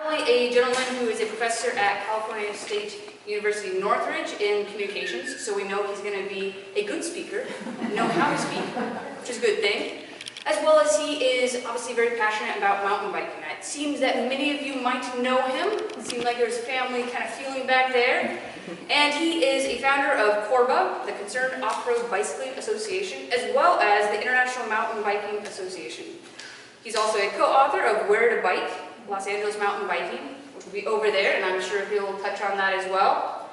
A gentleman who is a professor at California State University Northridge in communications, so we know he's going to be a good speaker, know how to speak, which is a good thing, as well as he is obviously very passionate about mountain biking. It seems that many of you might know him. It seems like there's a family kind of feeling back there. And he is a founder of CORBA, the Concerned Off-Road Bicycling Association, as well as the International Mountain Biking Association. He's also a co-author of Where to Bike, Los Angeles Mountain Biking, which will be over there, and I'm sure he'll touch on that as well.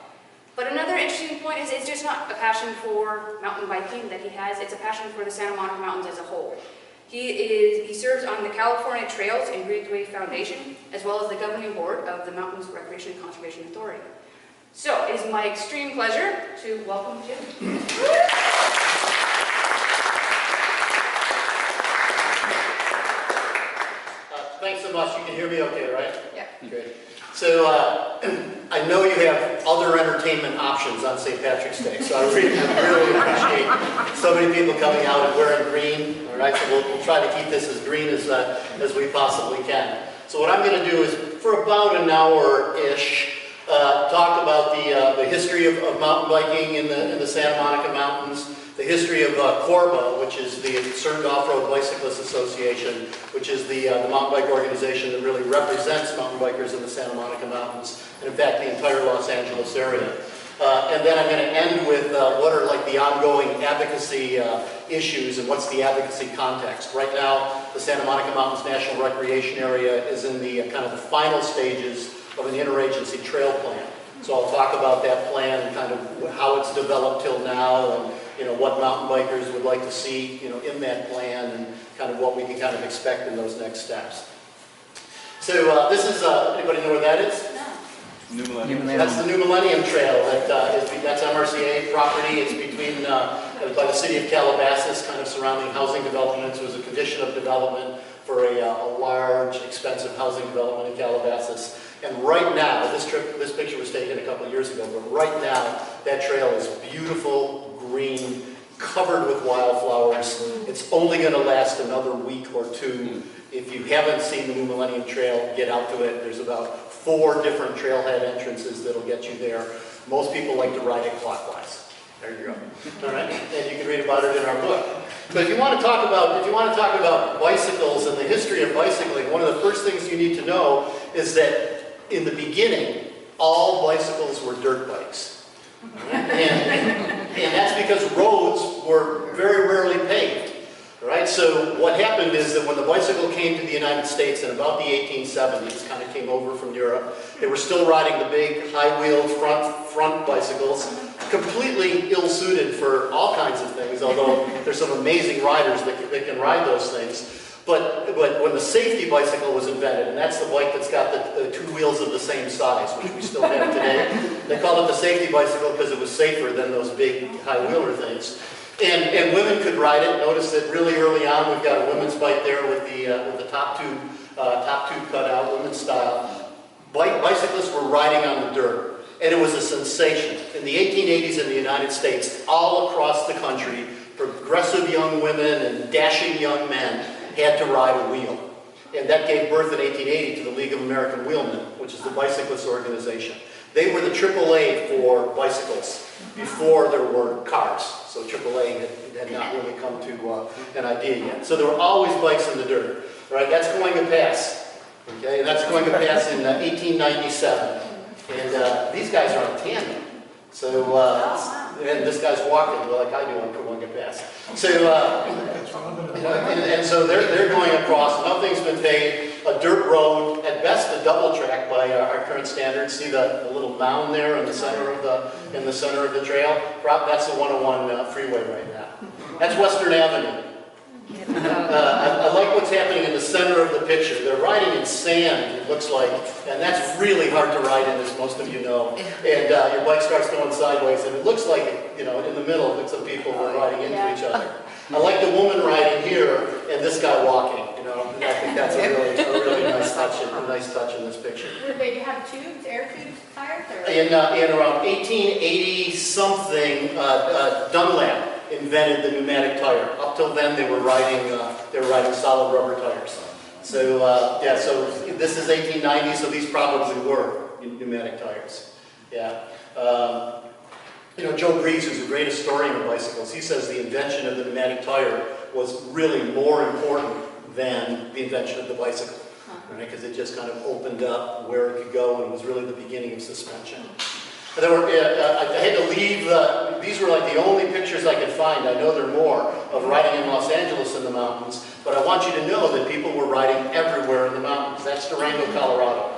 But another interesting point is it's just not a passion for mountain biking that he has, it's a passion for the Santa Monica Mountains as a whole. He serves on the California Trails and Greenway Foundation, as well as the governing board of the Mountains Recreation and Conservation Authority. So, it is my extreme pleasure to welcome Jim. Thanks so much. You can hear me okay, right? Yeah. Great. So, I know you have other entertainment options on St. Patrick's Day, so I really appreciate so many people coming out and wearing green. All right, so we'll try to keep this as green as we possibly can. So what I'm going to do is, for about an hour-ish, talk about the history of mountain biking in the Santa Monica Mountains, the history of CORBA, which is the Concerned Off-Road Bicyclists Association, which is the mountain bike organization that really represents mountain bikers in the Santa Monica Mountains, and in fact the entire Los Angeles area. And then I'm going to end with what are like the ongoing advocacy issues and what's the advocacy context. Right now, the Santa Monica Mountains National Recreation Area is in the kind of the final stages of an interagency trail plan. So I'll talk about that plan and kind of how it's developed till now, and what mountain bikers would like to see in that plan, and kind of what we can kind of expect in those next steps. So this is anybody know where that is? New Millennium. That's the New Millennium Trail. That's MRCA property. It's between by the city of Calabasas, kind of surrounding housing developments. It was a condition of development for a large, expensive housing development in Calabasas. And right now, this picture was taken a couple of years ago, but right now, that trail is beautiful, green, covered with wildflowers. It's only going to last another week or two. If you haven't seen the New Millennium Trail, get out to it. There's about 4 different trailhead entrances that'll get you there. Most people like to ride it clockwise. There you go. All right, and you can read about it in our book. But if you want to talk about bicycles and the history of bicycling, one of the first things you need to know is that in the beginning, all bicycles were dirt bikes. And that's because roads were very rarely paved. Right? So what happened is that when the bicycle came to the United States in about the 1870s, kind of came over from Europe, they were still riding the big high-wheeled front bicycles, completely ill-suited for all kinds of things, although there's some amazing riders that can ride those things. But when the safety bicycle was invented, and that's the bike that's got the 2 wheels of the same size, which we still have today, they call it the safety bicycle because it was safer than those big high-wheeler things. And women could ride it. Notice that really early on we've got a women's bike there with the top tube cut out, women's style. Bicyclists were riding on the dirt, and it was a sensation. In the 1880s in the United States, all across the country, progressive young women and dashing young men had to ride a wheel. And that gave birth in 1880 to the League of American Wheelmen, which is the bicyclist organization. They were the AAA for bicycles before there were cars. So AAA had not really come to an idea yet. So there were always bikes in the dirt. Right? That's going to pass. Okay? And that's going to pass in 1897. And these guys are on tandem. So, and this guy's walking like I do on Cahuenga Pass. So, and so they're going across. Nothing's been paved. A dirt road, at best a double track by our current standards. See the little mound there in the center of the trail? That's the 101 freeway right now. That's Western Avenue. I like what's happening in the center of the picture. They're riding in sand, it looks like, and that's really hard to ride in, as most of you know. And your bike starts going sideways, and it looks like, in the middle, it looks like people are riding into each other. I like the woman riding here, and this guy walking. I think that's a really nice touch in this picture. Did they have tubes, air tubes, tires? Or? In around 1880 something, Dunlap invented the pneumatic tire. Up till then, they were riding solid rubber tires. So, yeah, so this is 1890, so these probably were pneumatic tires. Yeah. You know, Joe Breeze, who's a great historian of bicycles, he says the invention of the pneumatic tire was really more important than the invention of the bicycle, right? Because it just kind of opened up where it could go, and it was really the beginning of suspension. There were, I had to leave, these were like the only pictures I could find, I know there are more, of riding in Los Angeles in the mountains, but I want you to know that people were riding everywhere in the mountains. That's Durango, Colorado.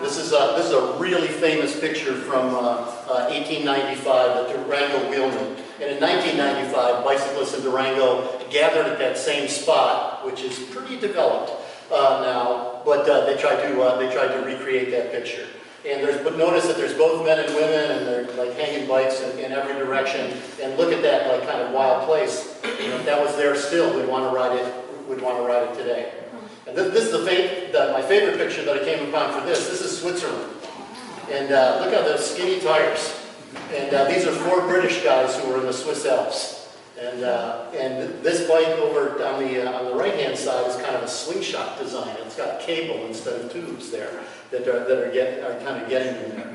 This is a really famous picture from 1895, the Durango Wheelman. And in 1995, bicyclists in Durango gathered at that same spot, which is pretty developed now, but they tried to recreate that picture. And but notice that there's both men and women, and they're like hanging bikes in every direction. And look at that like kind of wild place. You know, if that was there still, we'd want to ride it. We'd want to ride it today. And this is my favorite picture that I came upon for this. This is Switzerland. And look at those skinny tires. And these are 4 British guys who were in the Swiss Alps. And this bike over on the right-hand side is kind of a slingshot design. It's got cable instead of tubes there that are kind of getting in there.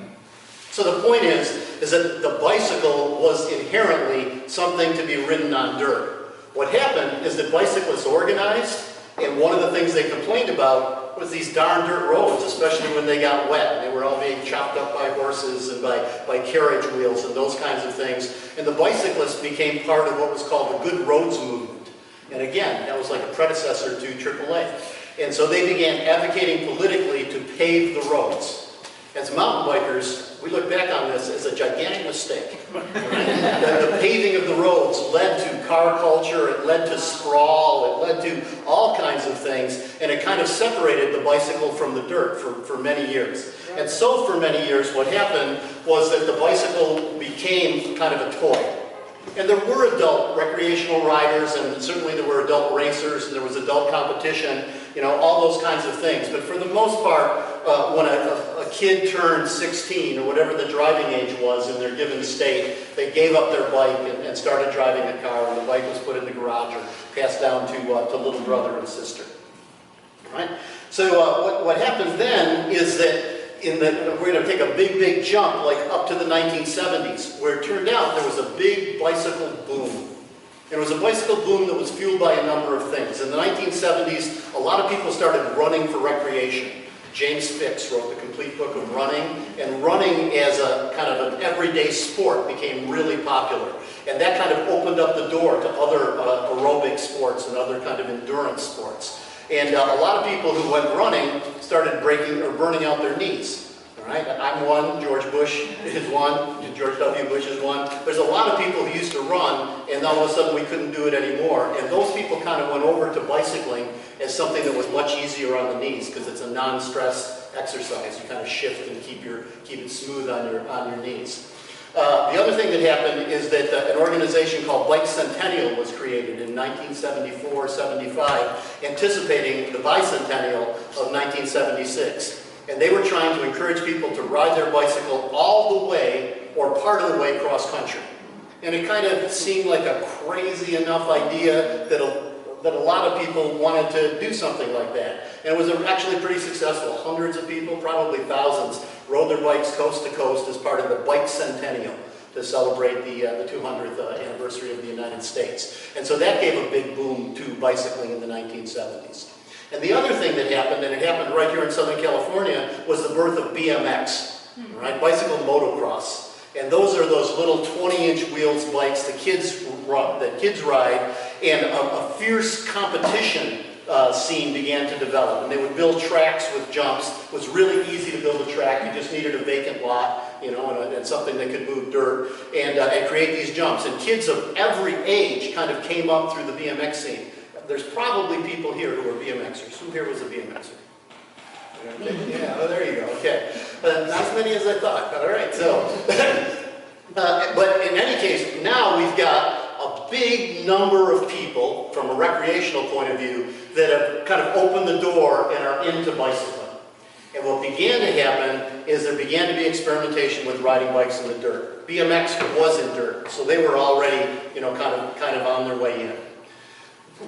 So the point is that the bicycle was inherently something to be ridden on dirt. What happened is that bicyclists organized, and one of the things they complained about was these darn dirt roads, especially when they got wet. They were all being chopped up by horses and by carriage wheels and those kinds of things. And the bicyclists became part of what was called the Good Roads movement. And again, that was like a predecessor to AAA. And so they began advocating politically to pave the roads. As mountain bikers, we look back on this as a gigantic mistake. The paving of the roads led to car culture, it led to sprawl, it led to all kinds of things, and it kind of separated the bicycle from the dirt for many years. And so for many years what happened was that the bicycle became kind of a toy. And there were adult recreational riders, and certainly there were adult racers, and there was adult competition, you know, all those kinds of things. But for the most part, when a kid turned 16, or whatever the driving age was in their given state, they gave up their bike and started driving a car, and the bike was put in the garage or passed down to little brother and sister. Right? So what happened then is that we're going to take a big jump, like up to the 1970s, where it turned out there was a big bicycle boom. And it was a bicycle boom that was fueled by a number of things. In the 1970s, a lot of people started running for recreation. James Fix wrote the complete book of running, and running as a kind of an everyday sport became really popular. And that kind of opened up the door to other aerobic sports and other kind of endurance sports. And a lot of people who went running started breaking or burning out their knees. All right? I'm one, George Bush is one, George W. Bush is one. There's a lot of people who used to run, and all of a sudden we couldn't do it anymore. And those people kind of went over to bicycling as something that was much easier on the knees, because it's a non-stress exercise. You kind of shift and keep it smooth on your knees. The other thing that happened is that an organization called Bike Centennial was created in 1974-75, anticipating the bicentennial of 1976. And they were trying to encourage people to ride their bicycle all the way or part of the way cross country. And it kind of seemed like a crazy enough idea that a lot of people wanted to do something like that. And it was actually pretty successful. Hundreds of people, probably thousands, rode their bikes coast to coast as part of the Bike Centennial to celebrate the 200th anniversary of the United States. And so that gave a big boom to bicycling in the 1970s. And the other thing that happened, and it happened right here in Southern California, was the birth of BMX, right? Bicycle motocross. And those are those little 20-inch wheels bikes that kids ride, and a fierce competition scene began to develop. And they would build tracks with jumps. It was really easy to build a track. You just needed a vacant lot, you know, and something that could move dirt, and create these jumps. And kids of every age kind of came up through the BMX scene. There's probably people here who are BMXers. Who here was a BMXer? Yeah, oh, there you go. Okay. Not as many as I thought. All right, so. But in any case, now we've got a big number of people, from a recreational point of view, that have kind of opened the door and are into bicycling. And what began to happen is there began to be experimentation with riding bikes in the dirt. BMX was in dirt, so they were already, you know, kind of on their way in.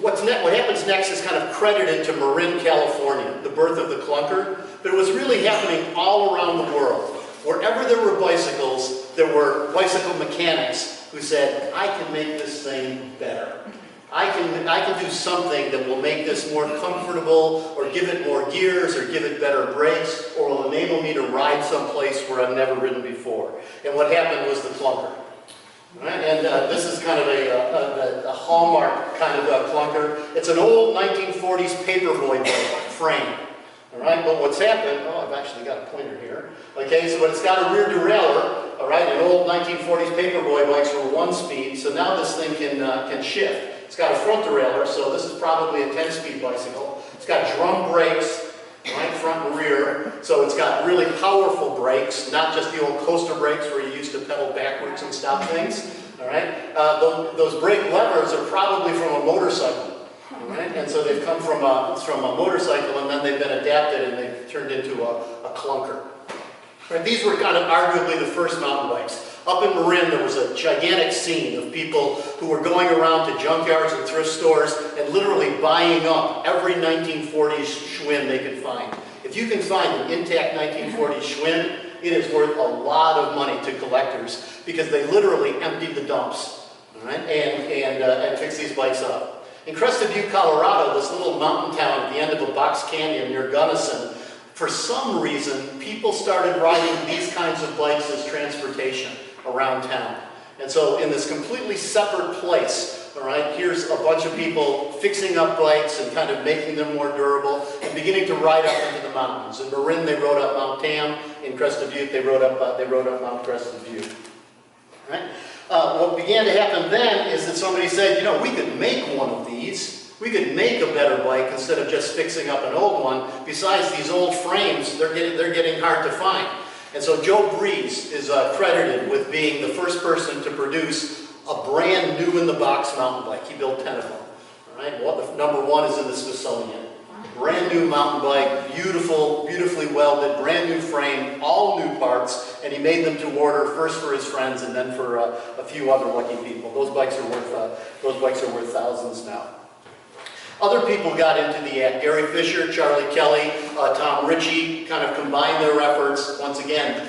What happens next is kind of credited to Marin, California, the birth of the clunker, but it was really happening all around the world. Wherever there were bicycles, there were bicycle mechanics who said, I can make this thing better. I can do something that will make this more comfortable, or give it more gears, or give it better brakes, or will enable me to ride someplace where I've never ridden before. And what happened was the clunker. Right? And this is kind of a hallmark kind of clunker. It's an old 1940s paperboy frame. All right, but what's happened, I've actually got a pointer here. Okay, so but it's got a rear derailleur. All right, and old 1940s paperboy bikes were 1-speed, so now this thing can shift. It's got a front derailleur, so this is probably a 10-speed bicycle. It's got drum brakes, right, front and rear, so it's got really powerful brakes, not just the old coaster brakes where you used to pedal backwards and stop things. All right, those brake levers are probably from a motorcycle. All right, and so they've come from a motorcycle, and then they've been adapted and they've turned into a clunker. Right, these were kind of arguably the first mountain bikes. Up in Marin, there was a gigantic scene of people who were going around to junkyards and thrift stores and literally buying up every 1940s Schwinn they could find. If you can find an intact 1940s Schwinn, it is worth a lot of money to collectors because they literally emptied the dumps, all right, and fixed these bikes up. In Crested Butte, Colorado, this little mountain town at the end of a box canyon near Gunnison, for some reason, people started riding these kinds of bikes as transportation around town. And so in this completely separate place, all right, here's a bunch of people fixing up bikes and kind of making them more durable and beginning to ride up into the mountains. In Marin, they rode up Mount Tam. In Crested Butte, they rode up Mount Crested Butte. All right? What began to happen then is that somebody said, you know, we could make one of these. We could make a better bike instead of just fixing up an old one. Besides, these old frames, they're getting hard to find. And so Joe Breeze is credited with being the first person to produce a brand new in the box mountain bike. He built 10 of them. All right, well, the number 1 is in the Smithsonian. Brand new mountain bike, beautiful, beautifully welded, brand new frame, all new parts, and he made them to order first for his friends and then for a few other lucky people. Those bikes are worth thousands now. Other people got into the act. Gary Fisher, Charlie Kelly, Tom Ritchie kind of combined their efforts. Once again,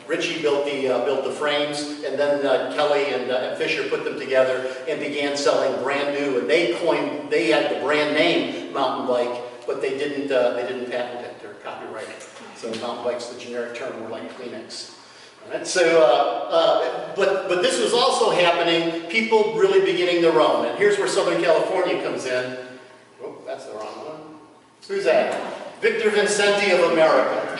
Ritchie built the frames, and then Kelly and Fisher put them together and began selling brand new. And they had the brand name mountain bike, but they didn't patent it or copyright it. So mountain bike's the generic term, were like Kleenex. Right, so, but this was also happening, people really beginning their own. And here's where Southern California comes in. Oh, that's the wrong one. Who's that? Victor Vincenti of America.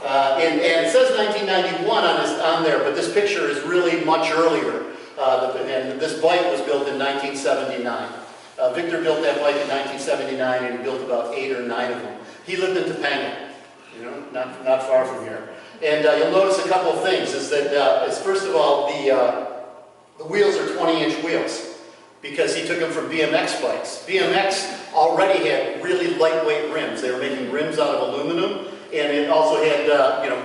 And it says 1991 on there, but this picture is really much earlier. And this bike was built in 1979. Victor built that bike in 1979, and he built about 8 or 9 of them. He lived in Topanga, you know, not far from here. And you'll notice a couple of things, is that, first of all, the wheels are 20-inch wheels, because he took them from BMX bikes. BMX already had really lightweight rims. They were making rims out of aluminum, and it also had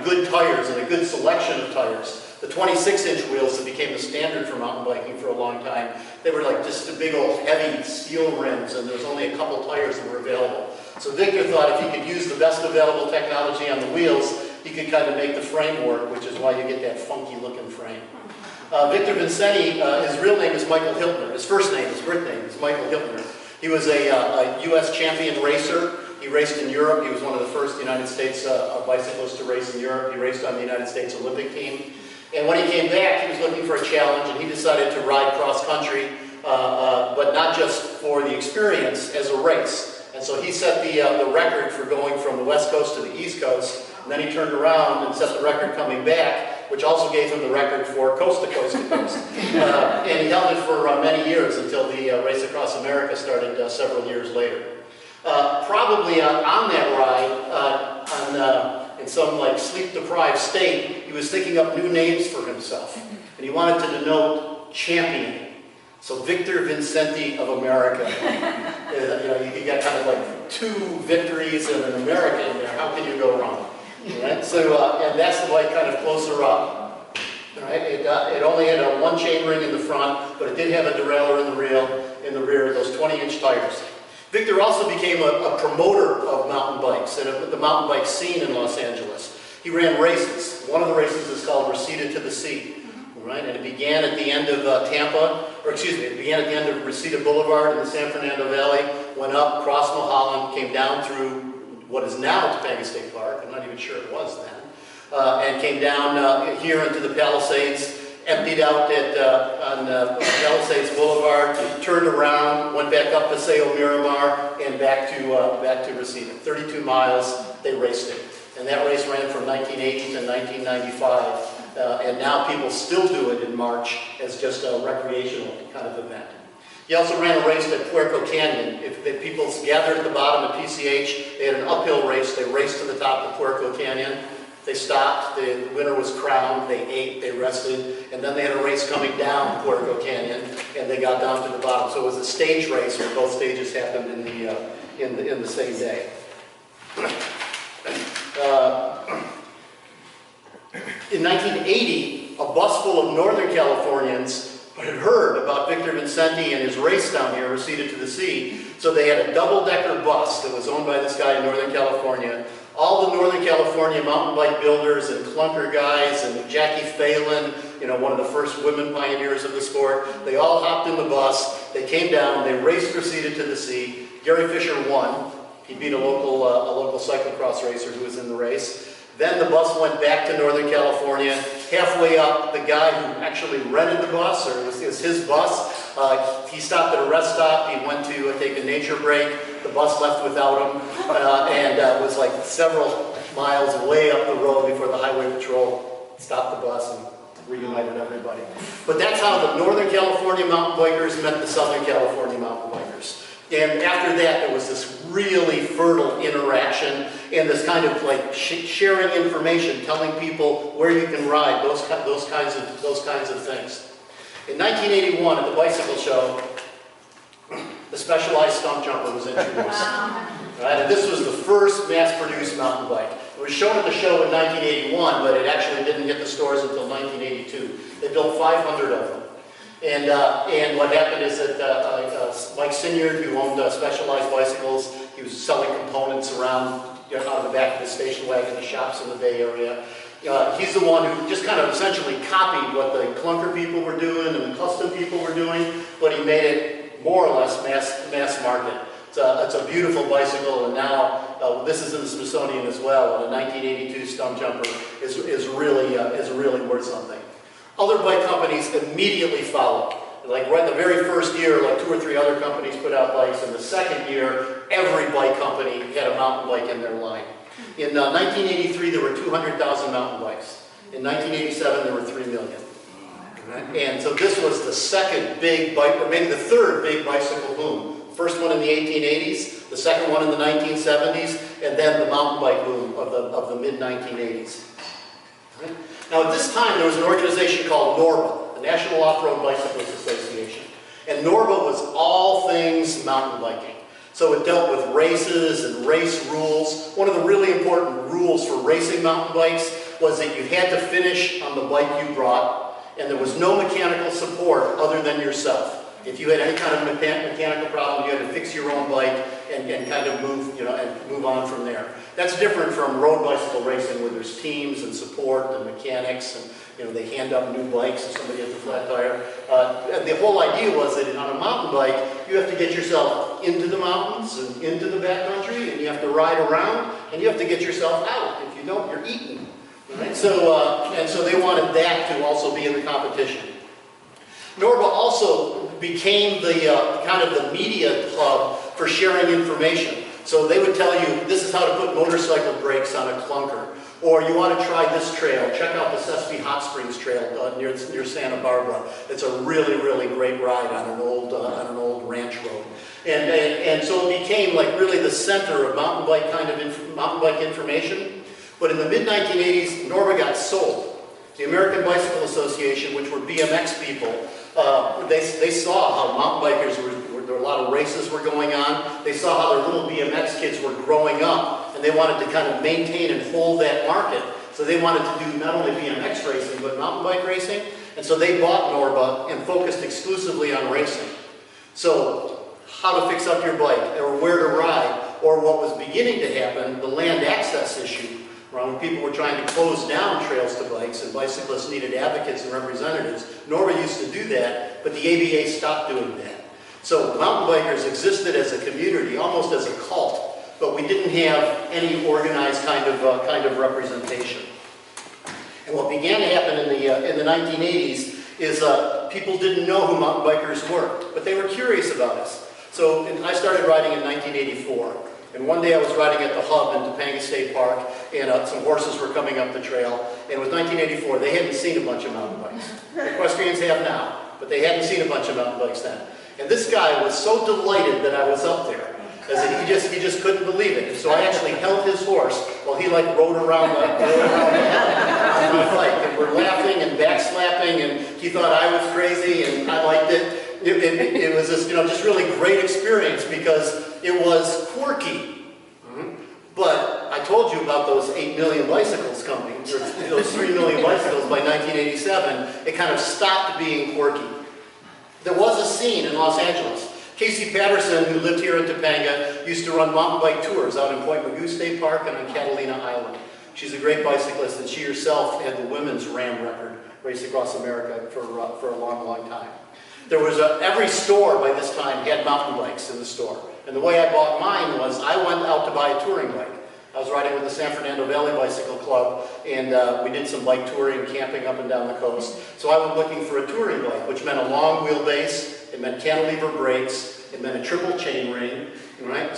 good tires and a good selection of tires. The 26-inch wheels that became the standard for mountain biking for a long time, they were like just a big old heavy steel rims, and there was only a couple tires that were available. So Victor thought if he could use the best available technology on the wheels, he could kind of make the frame work, which is why you get that funky looking frame. Victor Vincenti, his real name is Michael Hiltner. His first name, his birth name, is Michael Hiltner. He was a U.S. champion racer. He raced in Europe. He was one of the first United States bicyclists to race in Europe. He raced on the United States Olympic team. And when he came back, he was looking for a challenge, and he decided to ride cross-country, but not just for the experience, as a race. And so he set the record for going from the West Coast to the East Coast, and then he turned around and set the record coming back, which also gave him the record for coast to coast to coast. And he held it for many years until the Race Across America started several years later. Probably on that ride, in some like sleep-deprived state, he was thinking up new names for himself. And he wanted to denote champion. So Victor Vincenti of America. You got kind of like 2 victories and an America in there. How can you go wrong? Right? So, and that's the bike kind of closer up. Right? It only had a 1 chain ring in the front, but it did have a derailleur in the rear. in the rear, those 20-inch tires. Victor also became a promoter of mountain bikes and the mountain bike scene in Los Angeles. He ran races. One of the races is called Reseda to the Sea, right? And it began at the end of it began at the end of Reseda Boulevard in the San Fernando Valley, went up, crossed Mulholland, came down through what is now Topanga State Park. I'm not even sure it was then. And came down here into the Palisades, emptied out on Palisades Boulevard, turned around, went back up Paseo Miramar, and back to Reseda. 32 miles, they raced it. And that race ran from 1980 to 1995. And now people still do it in March as just a recreational kind of event. He also ran a race at Puerco Canyon. If people gathered at the bottom of PCH, they had an uphill race. They raced to the top of Puerco Canyon. They stopped, the winner was crowned, they ate, they rested, and then they had a race coming down Puerco Canyon, and they got down to the bottom. So it was a stage race where both stages happened in the same day. In 1980, a bus full of Northern Californians had heard about Victor Vincenti and his race down here, Reseda to the Sea, so they had a double-decker bus that was owned by this guy in Northern California. All the Northern California mountain bike builders and clunker guys and Jackie Phelan, you know, one of the first women pioneers of the sport, they all hopped in the bus, they came down, they raced Reseda to the Sea. Gary Fisher won. He beat a local cyclocross racer who was in the race. Then the bus went back to Northern California. Halfway up, the guy who actually rented the bus, or it was his bus, he stopped at a rest stop. He went to take a nature break. The bus left without him and was like several miles way up the road before the highway patrol stopped the bus and reunited everybody. But that's how the Northern California mountain bikers met the Southern California mountain bikers. And after that, there was this really fertile interaction and this kind of like sharing information, telling people where you can ride, those kinds of things. In 1981, at the bicycle show, the Specialized Stump Jumper was introduced. Right? And this was the first mass-produced mountain bike. It was shown at the show in 1981, but it actually didn't hit the stores until 1982. They built 500 of them. And what happened is that Mike Sinyard, who owned Specialized Bicycles, he was selling components around out of the back of the station wagon, the shops in the Bay Area. He's the one who just kind of essentially copied what the clunker people were doing and the custom people were doing, but he made it more or less mass market. It's a beautiful bicycle, and now this is in the Smithsonian as well. And a 1982 Stump Jumper is really worth something. Other bike companies immediately followed. Like right the very first year, like 2 or 3 other companies put out bikes. In the second year, every bike company had a mountain bike in their line. In 1983, there were 200,000 mountain bikes. In 1987, there were 3 million. And so this was the second big bike, or maybe the third big bicycle boom. First one in the 1880s, the second one in the 1970s, and then the mountain bike boom of the mid-1980s. Right? Now at this time there was an organization called NORBA, the National Off-Road Bicyclists Association. And NORBA was all things mountain biking. So it dealt with races and race rules. One of the really important rules for racing mountain bikes was that you had to finish on the bike you brought, and there was no mechanical support other than yourself. If you had any kind of mechanical problem, you had to fix your own bike and kind of move on from there. That's different from road bicycle racing, where there's teams and support and mechanics, and they hand up new bikes if somebody has a flat tire. The whole idea was that on a mountain bike, you have to get yourself into the mountains and into the backcountry, and you have to ride around, and you have to get yourself out. If you don't, you're eaten. Right? So they wanted that to also be in the competition. NORBA also became the kind of the media hub for sharing information. So they would tell you, this is how to put motorcycle brakes on a clunker. Or you want to try this trail, check out the Sespe Hot Springs Trail near Santa Barbara. It's a really, really great ride on an old ranch road. And so it became like really the center of mountain bike information. But in the mid-1980s, NORBA got sold. The American Bicycle Association, which were BMX people, they saw how mountain bikers there were a lot of races were going on. They saw how their little BMX kids were growing up, and they wanted to kind of maintain and hold that market. So they wanted to do not only BMX racing, but mountain bike racing. And so they bought NORBA and focused exclusively on racing. So how to fix up your bike, or where to ride, or what was beginning to happen, the land access issue, when people were trying to close down trails to bikes and bicyclists needed advocates and representatives. Norva used to do that, but the ABA stopped doing that. So mountain bikers existed as a community, almost as a cult, but we didn't have any organized kind of representation. And what began to happen in the 1980s is people didn't know who mountain bikers were, but they were curious about us. So I started riding in 1984. And one day I was riding at the hub in Topanga State Park, and some horses were coming up the trail. And it was 1984. They hadn't seen a bunch of mountain bikes. Equestrians have now, but they hadn't seen a bunch of mountain bikes then. And this guy was so delighted that I was up there, as he just couldn't believe it. And so I actually held his horse while he rode around the on my bike. And we're laughing and backslapping, and he thought I was crazy, and I liked it. It was this, just really great experience because it was quirky. But I told you about those 8 million bicycles coming, or those 3 million bicycles by 1987. It kind of stopped being quirky. There was a scene in Los Angeles. Casey Patterson, who lived here in Topanga, used to run mountain bike tours out in Point Mugu State Park and on Catalina Island. She's a great bicyclist, and she herself had the women's Ram record raced across America for a long, long time. There was every store by this time had mountain bikes in the store. And the way I bought mine was I went out to buy a touring bike. I was riding with the San Fernando Valley Bicycle Club, and we did some bike touring, camping up and down the coast. So I went looking for a touring bike, which meant a long wheelbase, it meant cantilever brakes, it meant a triple chain ring, right?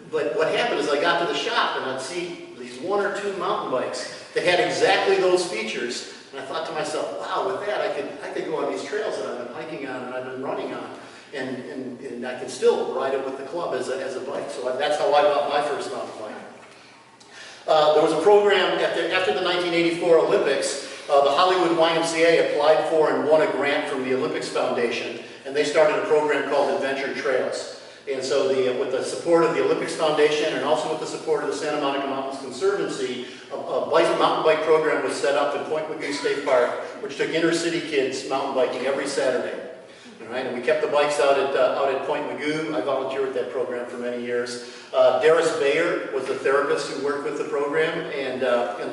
But what happened is I got to the shop and I'd see these 1 or 2 mountain bikes that had exactly those features. And I thought to myself, wow, with that I could go on these trails that I've been hiking on and I've been running on. And I can still ride it with the club as a bike. So that's how I bought my first mountain bike. There was a program after the 1984 Olympics. The Hollywood YMCA applied for and won a grant from the Olympics Foundation, and they started a program called Adventure Trails. And so with the support of the Olympics Foundation and also with the support of the Santa Monica Mountains Conservancy, a mountain bike program was set up in Point Mugu State Park, which took inner city kids mountain biking every Saturday. All right, and we kept the bikes out at Point Mugu. I volunteered with that program for many years. Darius Bayer was the therapist who worked with the program, and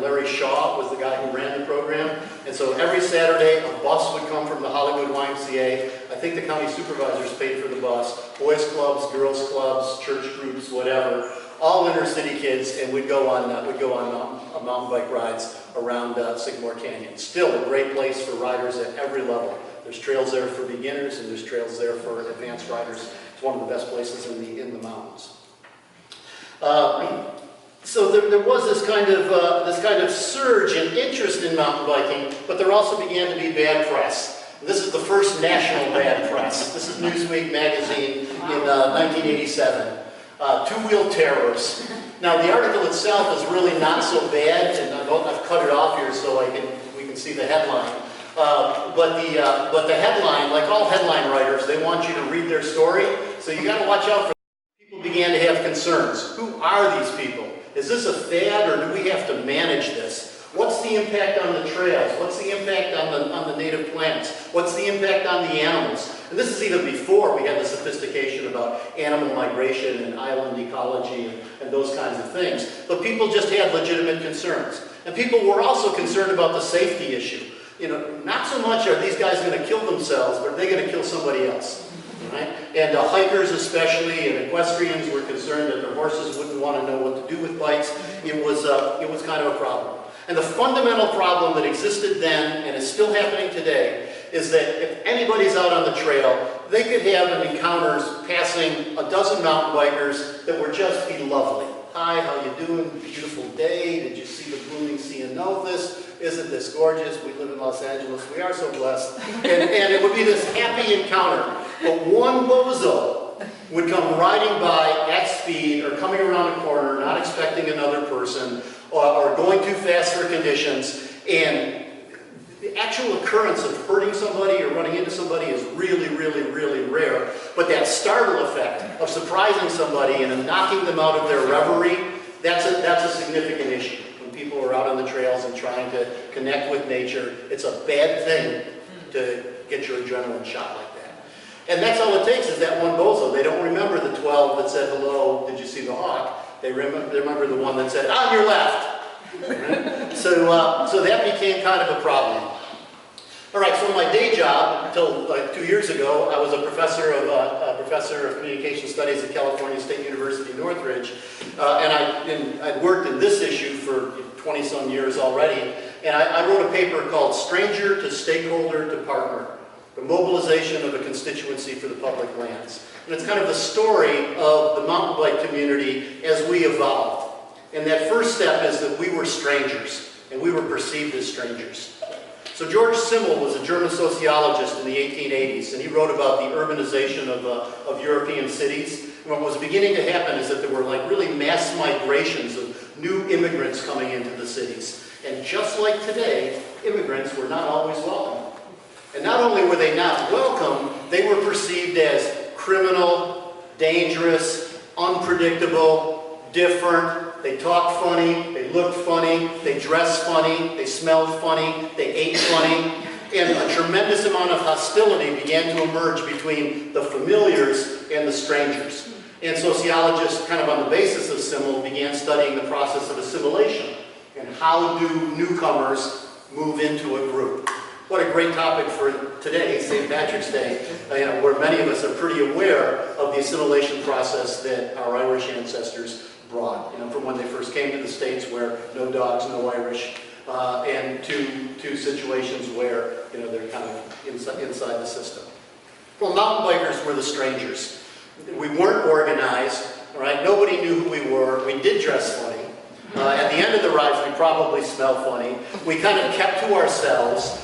Larry Shaw was the guy who ran the program. And so every Saturday, a bus would come from the Hollywood YMCA. I think the county supervisors paid for the bus. Boys clubs, girls clubs, church groups, whatever. All inner city kids, and we'd go on mountain bike rides around Sycamore Canyon. Still a great place for riders at every level. There's trails there for beginners, and there's trails there for advanced riders. It's one of the best places in the mountains. So there was this kind of surge in interest in mountain biking, but there also began to be bad press. And this is the first national bad press. This is Newsweek magazine in 1987. Two-wheel terrors. Now the article itself is really not so bad, and I've cut it off here so we can see the headline. But the headline, like all headline writers, they want you to read their story, so you got to watch out for. People began to have concerns. Who are these people? Is this a fad, or do we have to manage this? What's the impact on the trails? What's the impact on the native plants? What's the impact on the animals? And this is even before we had the sophistication about animal migration and island ecology and those kinds of things. But people just had legitimate concerns. And people were also concerned about the safety issue. Not so much are these guys going to kill themselves, but are they going to kill somebody else? Right? And hikers especially, and equestrians were concerned that their horses wouldn't want to know what to do with bikes. It was kind of a problem. And the fundamental problem that existed then, and is still happening today, is that if anybody's out on the trail, they could have encounters passing a dozen mountain bikers that would just be lovely. Hi, how you doing? Beautiful day. Did you see the blooming ceanothus? Isn't this gorgeous? We live in Los Angeles. We are so blessed. And it would be this happy encounter. But one bozo would come riding by at speed or coming around a corner, not expecting another person, or going too fast for conditions. And the actual occurrence of hurting somebody or running into somebody is really, really, really rare. But that startle effect of surprising somebody and knocking them out of their reverie, that's a significant issue. When people are out on the trails and trying to connect with nature, it's a bad thing to get your adrenaline shot like that. And that's all it takes is that one bozo. They don't remember the 12 that said, hello, did you see the hawk? They remember the one that said, on your left. So that became kind of a problem. All right, so my day job, until like 2 years ago, I was a professor of communication studies at California State University, Northridge, and I'd worked in this issue for 20-some years already, and I wrote a paper called Stranger to Stakeholder to Partner, the mobilization of a constituency for the public lands. And it's kind of the story of the mountain bike community as we evolved. And that first step is that we were strangers, and we were perceived as strangers. So George Simmel was a German sociologist in the 1880s, and he wrote about the urbanization of European cities. And what was beginning to happen is that there were like really mass migrations of new immigrants coming into the cities. And just like today, immigrants were not always welcome. And not only were they not welcome, they were perceived as criminal, dangerous, unpredictable, different. They talked funny, they looked funny, they dressed funny, they smelled funny, they ate funny. And a tremendous amount of hostility began to emerge between the familiars and the strangers. And sociologists, kind of on the basis of Simmel, began studying the process of assimilation. And how do newcomers move into a group? What a great topic for today, St. Patrick's Day, where many of us are pretty aware of the assimilation process that our Irish ancestors brought, from when they first came to the States, where no dogs, no Irish, and to situations where they're kind of inside the system. Well, mountain bikers were the strangers. We weren't organized, all right? Nobody knew who we were. We did dress funny. At the end of the rides, we probably smelled funny. We kind of kept to ourselves.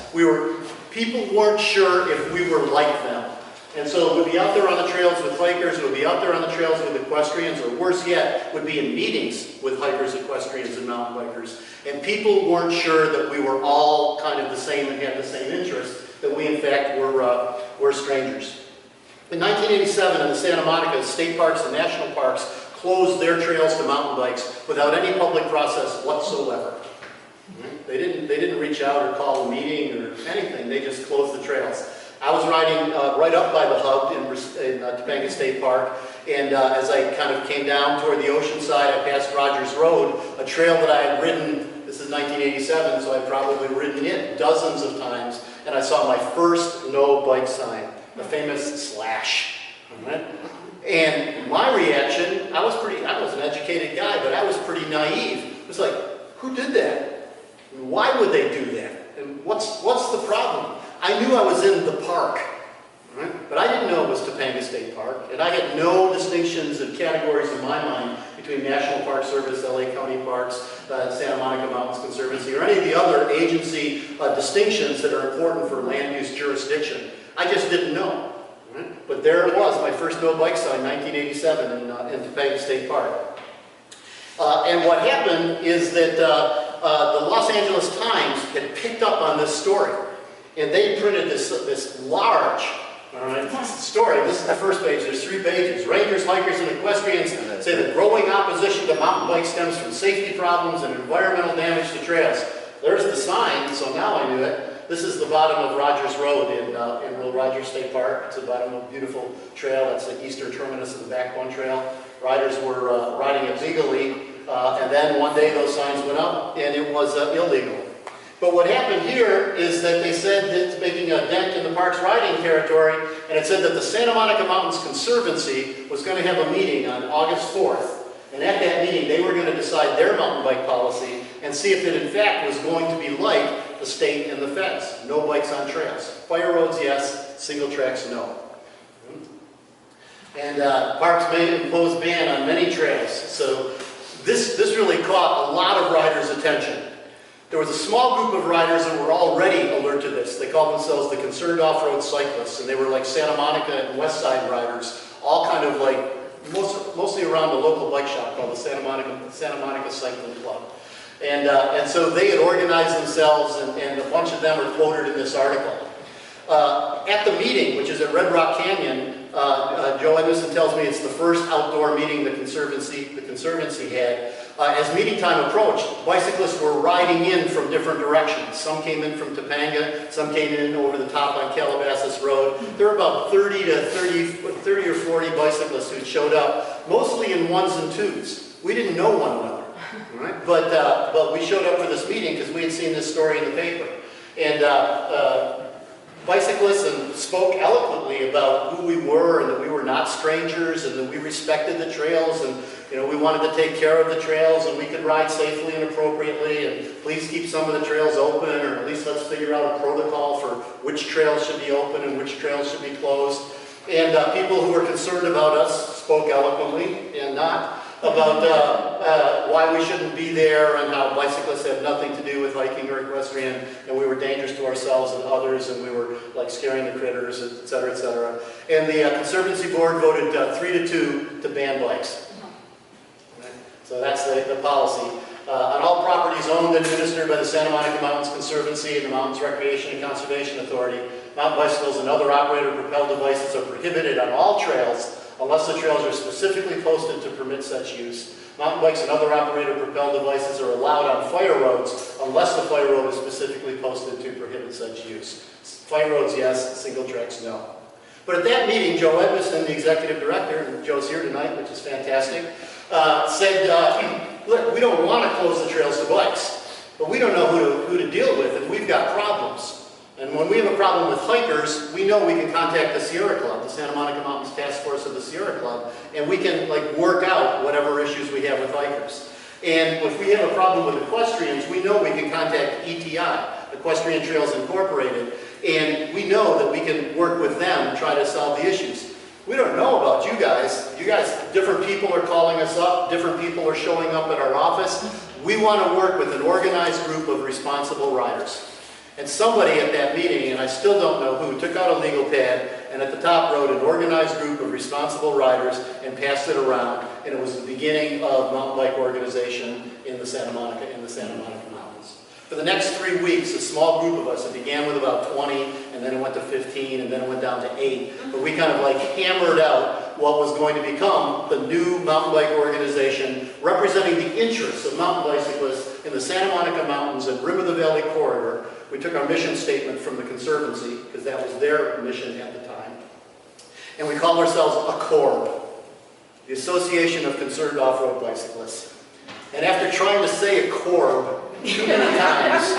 People weren't sure if we were like them. And so we'd be out there on the trails with hikers, we'd be out there on the trails with equestrians, or worse yet, would be in meetings with hikers, equestrians, and mountain bikers. And people weren't sure that we were all kind of the same and had the same interests, that we in fact were strangers. In 1987, in the Santa Monica State Parks and National Parks closed their trails to mountain bikes without any public process whatsoever. They didn't reach out or call a meeting or anything. They just closed the trails. I was riding right up by the hub in Topanga State Park, and as I kind of came down toward the ocean side, I passed Rogers Road, a trail that I had ridden. This is 1987, so I'd probably ridden it dozens of times, and I saw my first no bike sign, the famous slash. Right? And my reaction, I was an educated guy, but I was pretty naive. It was like, who did that? Why would they do that? And what's the problem? I knew I was in the park, right? But I didn't know it was Topanga State Park, and I had no distinctions and categories in my mind between National Park Service, LA County Parks, Santa Monica Mountains Conservancy, or any of the other agency distinctions that are important for land use jurisdiction. I just didn't know. Right? But there it was, my first no bike sign, 1987 in Topanga State Park. And what happened is that the Los Angeles Times had picked up on this story. And they printed this large story. This is the first page. There's 3 pages. Rangers, hikers, and equestrians say the growing opposition to mountain bikes stems from safety problems and environmental damage to trails. There's the sign, so now I knew it. This is the bottom of Rogers Road in Will Rogers State Park. It's the bottom of a beautiful trail. That's the eastern terminus of the Backbone Trail. Riders were riding it legally, and then one day those signs went up, and it was illegal. But what happened here is that they said that it's making a dent in the park's riding territory, and it said that the Santa Monica Mountains Conservancy was going to have a meeting on August 4th. And at that meeting, they were going to decide their mountain bike policy and see if it in fact was going to be like the state and the feds. No bikes on trails. Fire roads, yes. Single tracks, no. And parks may impose ban on many trails. So this really caught a lot of riders' attention. There was a small group of riders that were already alert to this. They called themselves the Concerned Off-Road Cyclists, and they were like Santa Monica and West Side riders, all kind of like, mostly around the local bike shop called the Santa Monica Cycling Club. And so they had organized themselves, and a bunch of them are quoted in this article. At the meeting, which is at Red Rock Canyon, Joe Edmondson tells me it's the first outdoor meeting the Conservancy had. As meeting time approached, bicyclists were riding in from different directions. Some came in from Topanga, some came in over the top on Calabasas Road, there were about 30 or 40 bicyclists who showed up, mostly in ones and twos. We didn't know one another, right? But we showed up for this meeting because we had seen this story in the paper. And bicyclists and spoke eloquently about who we were and that we were not strangers and that we respected the trails and we wanted to take care of the trails and we could ride safely and appropriately and please keep some of the trails open, or at least let's figure out a protocol for which trails should be open and which trails should be closed. And people who were concerned about us spoke eloquently and not about why we shouldn't be there and how bicyclists have nothing to do with hiking or equestrian, and we were dangerous to ourselves and others, and we were like scaring the critters, et cetera, et cetera. And the Conservancy Board voted 3-2 to ban bikes. Okay. So that's the policy. On all properties owned and administered by the Santa Monica Mountains Conservancy and the Mountains Recreation and Conservation Authority, mountain bicycles and other operator-propelled devices are prohibited on all trails unless the trails are specifically posted to permit such use. Mountain bikes and other operator-propelled devices are allowed on fire roads unless the fire road is specifically posted to prohibit such use. Fire roads, yes. Single tracks, no. But at that meeting, Joe Edmiston, the executive director, and Joe's here tonight, which is fantastic, said, look, we don't want to close the trails to bikes, but we don't know who to deal with, and we've got problems. And when we have a problem with hikers, we know we can contact the Sierra Club, the Santa Monica Mountains Task Force of the Sierra Club, and we can work out whatever issues we have with hikers. And if we have a problem with equestrians, we know we can contact ETI, Equestrian Trails Incorporated, and we know that we can work with them and try to solve the issues. We don't know about you guys. You guys, different people are calling us up, different people are showing up at our office. We want to work with an organized group of responsible riders. And somebody at that meeting, and I still don't know who, took out a legal pad and at the top wrote an organized group of responsible riders and passed it around. And it was the beginning of mountain bike organization in the Santa Monica Mountains. For the next 3 weeks, a small group of us, it began with about 20, and then it went to 15, and then it went down to 8. But we kind of hammered out what was going to become the new mountain bike organization representing the interests of mountain bicyclists in the Santa Monica Mountains and Rim of the Valley corridor. We took our mission statement from the Conservancy, because that was their mission at the time, and we called ourselves ACORB, the Association of Concerned Off-Road Bicyclists. And after trying to say ACORB too many times,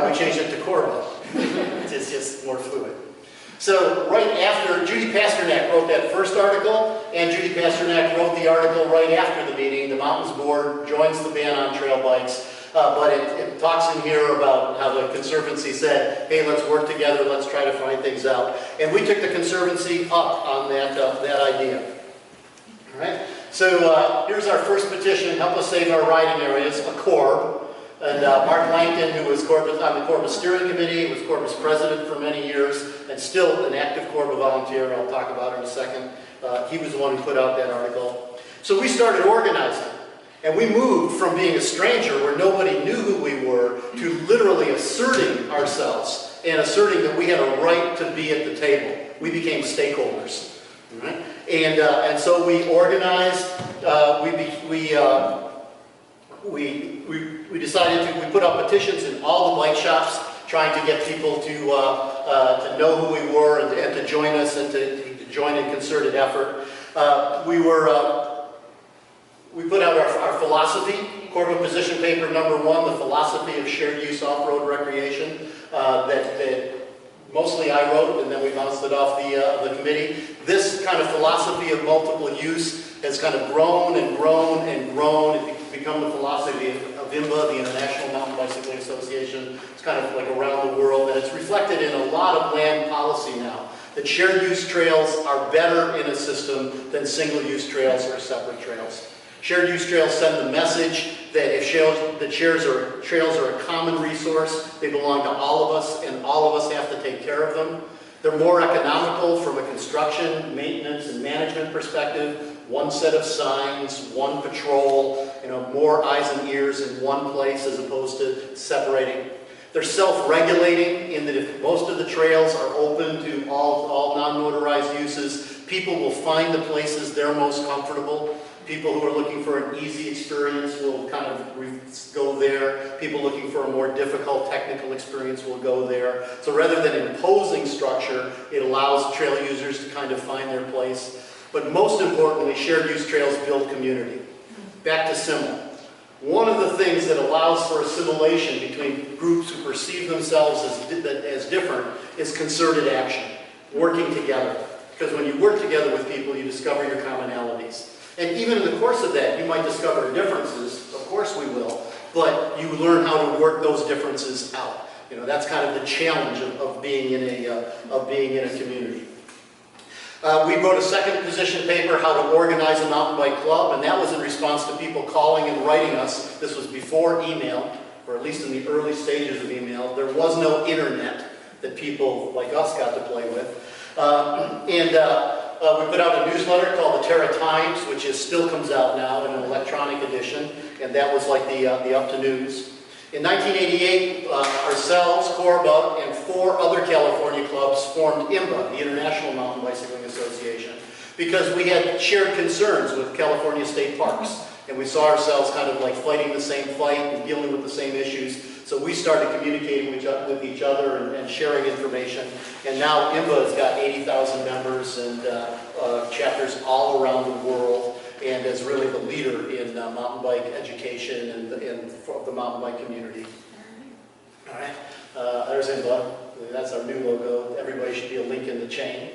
we changed it to Corba. It's just more fluid. So right after, Judy Pasternak wrote that first article, and Judy Pasternak wrote the article right after the meeting. The Mountains Board joins the ban on trail bikes. But it talks in here about how the Conservancy said, hey, let's work together, let's try to find things out. And we took the Conservancy up on that idea. All right? So here's our first petition, Help Us Save Our Riding Areas, ACORB. And Mark Langton, who was on the Corba Steering Committee, was Corba's president for many years, and still an active Corba volunteer, I'll talk about it in a second. He was the one who put out that article. So we started organizing. And we moved from being a stranger where nobody knew who we were to literally asserting ourselves and asserting that we had a right to be at the table. We became stakeholders. Right? And so we organized, we decided to, we put up petitions in all the bike shops trying to get people to know who we were and to join us and to join in concerted effort. We put out our philosophy, Corba position paper number 1, the philosophy of shared use off-road recreation, that mostly I wrote, and then we bounced it off the committee. This kind of philosophy of multiple use has kind of grown and grown and grown. It's become the philosophy of IMBA, the International Mountain Bicycling Association. It's kind of around the world, and it's reflected in a lot of land policy now. That shared use trails are better in a system than single use trails or separate trails. Shared use trails send the message that if trails are a common resource, they belong to all of us, and all of us have to take care of them. They're more economical from a construction, maintenance, and management perspective. One set of signs, one patrol, more eyes and ears in one place as opposed to separating. They're self-regulating in that if most of the trails are open to all non-motorized uses, people will find the places they're most comfortable. People who are looking for an easy experience will kind of go there. People looking for a more difficult technical experience will go there. So rather than imposing structure, it allows allows trail users to kind of find their place. But most importantly, shared use trails build community. Back to Simul. One of the things that allows for assimilation between groups who perceive themselves as different is concerted action, working together. Because when you work together with people, you discover your commonalities. And even in the course of that, you might discover differences. Of course we will. But you learn how to work those differences out. You know, that's kind of the challenge of being in a community. We wrote a second position paper, How to Organize a Mountain Bike Club, and that was in response to people calling and writing us. This was before email, or at least in the early stages of email. There was no internet that people like us got to play with. We put out a newsletter called the Terra Times, which still comes out now in an electronic edition, and that was like the Up to News. In 1988, ourselves, Corba, and 4 other California clubs formed IMBA, the International Mountain Bicycling Association, because we had shared concerns with California state parks, and we saw ourselves kind of like fighting the same fight and dealing with the same issues. So we started communicating with each other and sharing information, and now IMBA has got 80,000 members and chapters all around the world, and is really the leader in mountain bike education and the mountain bike community. All right, there's IMBA. That's our new logo. Everybody should be a link in the chain.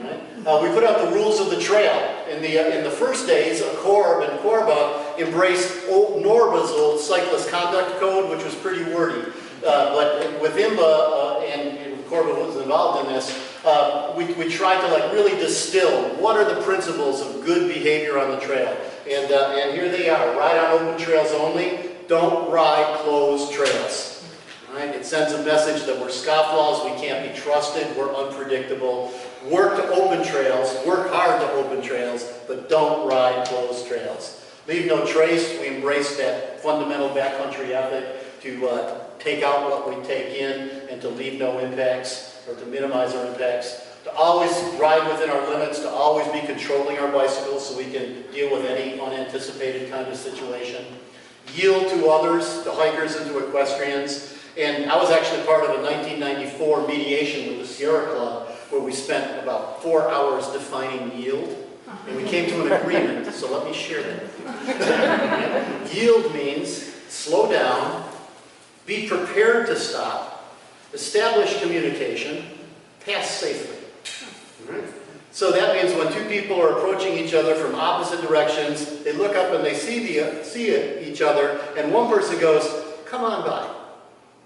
Right? We put out the rules of the trail. In the first days, Corb and Corba embraced Norba's old cyclist conduct code, which was pretty wordy. But with IMBA and Corba was involved in this, we tried to like really distill what are the principles of good behavior on the trail. And here they are. Ride on open trails only. Don't ride closed trails. Right? It sends a message that we're scofflaws, we can't be trusted, we're unpredictable. Work to open trails, work hard to open trails, but don't ride closed trails. Leave no trace. We embrace that fundamental backcountry ethic to take out what we take in and to leave no impacts or to minimize our impacts. To always ride within our limits, to always be controlling our bicycles so we can deal with any unanticipated kind of situation. Yield to others, to hikers and to equestrians. And I was actually part of a 1994 mediation with the Sierra Club where we spent about 4 hours defining yield. And we came to an agreement, so let me share that with you. Yield means slow down, be prepared to stop, establish communication, pass safely. Right? So that means when 2 people are approaching each other from opposite directions, they look up and they see each other, and one person goes, "Come on by."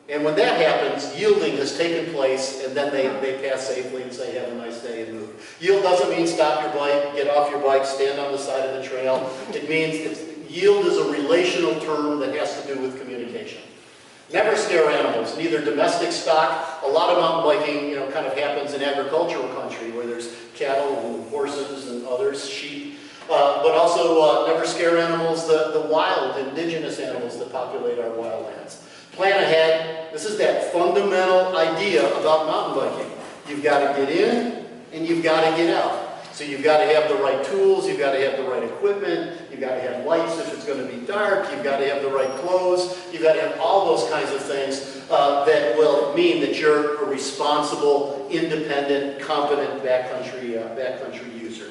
And when that happens, yielding has taken place, and then they pass safely and say, "Have a nice day," and move. Yield doesn't mean stop your bike, get off your bike, stand on the side of the trail. It means yield is a relational term that has to do with communication. Never scare animals, neither domestic stock. A lot of mountain biking, kind of happens in agricultural country where there's cattle and horses and others, sheep. But also never scare animals, the wild, indigenous animals that populate our wildlands. Plan ahead. This is that fundamental idea about mountain biking. You've got to get in and you've got to get out. So you've got to have the right tools, you've got to have the right equipment, you've got to have lights if it's going to be dark, you've got to have the right clothes, you've got to have all those kinds of things that will mean that you're a responsible, independent, competent backcountry user.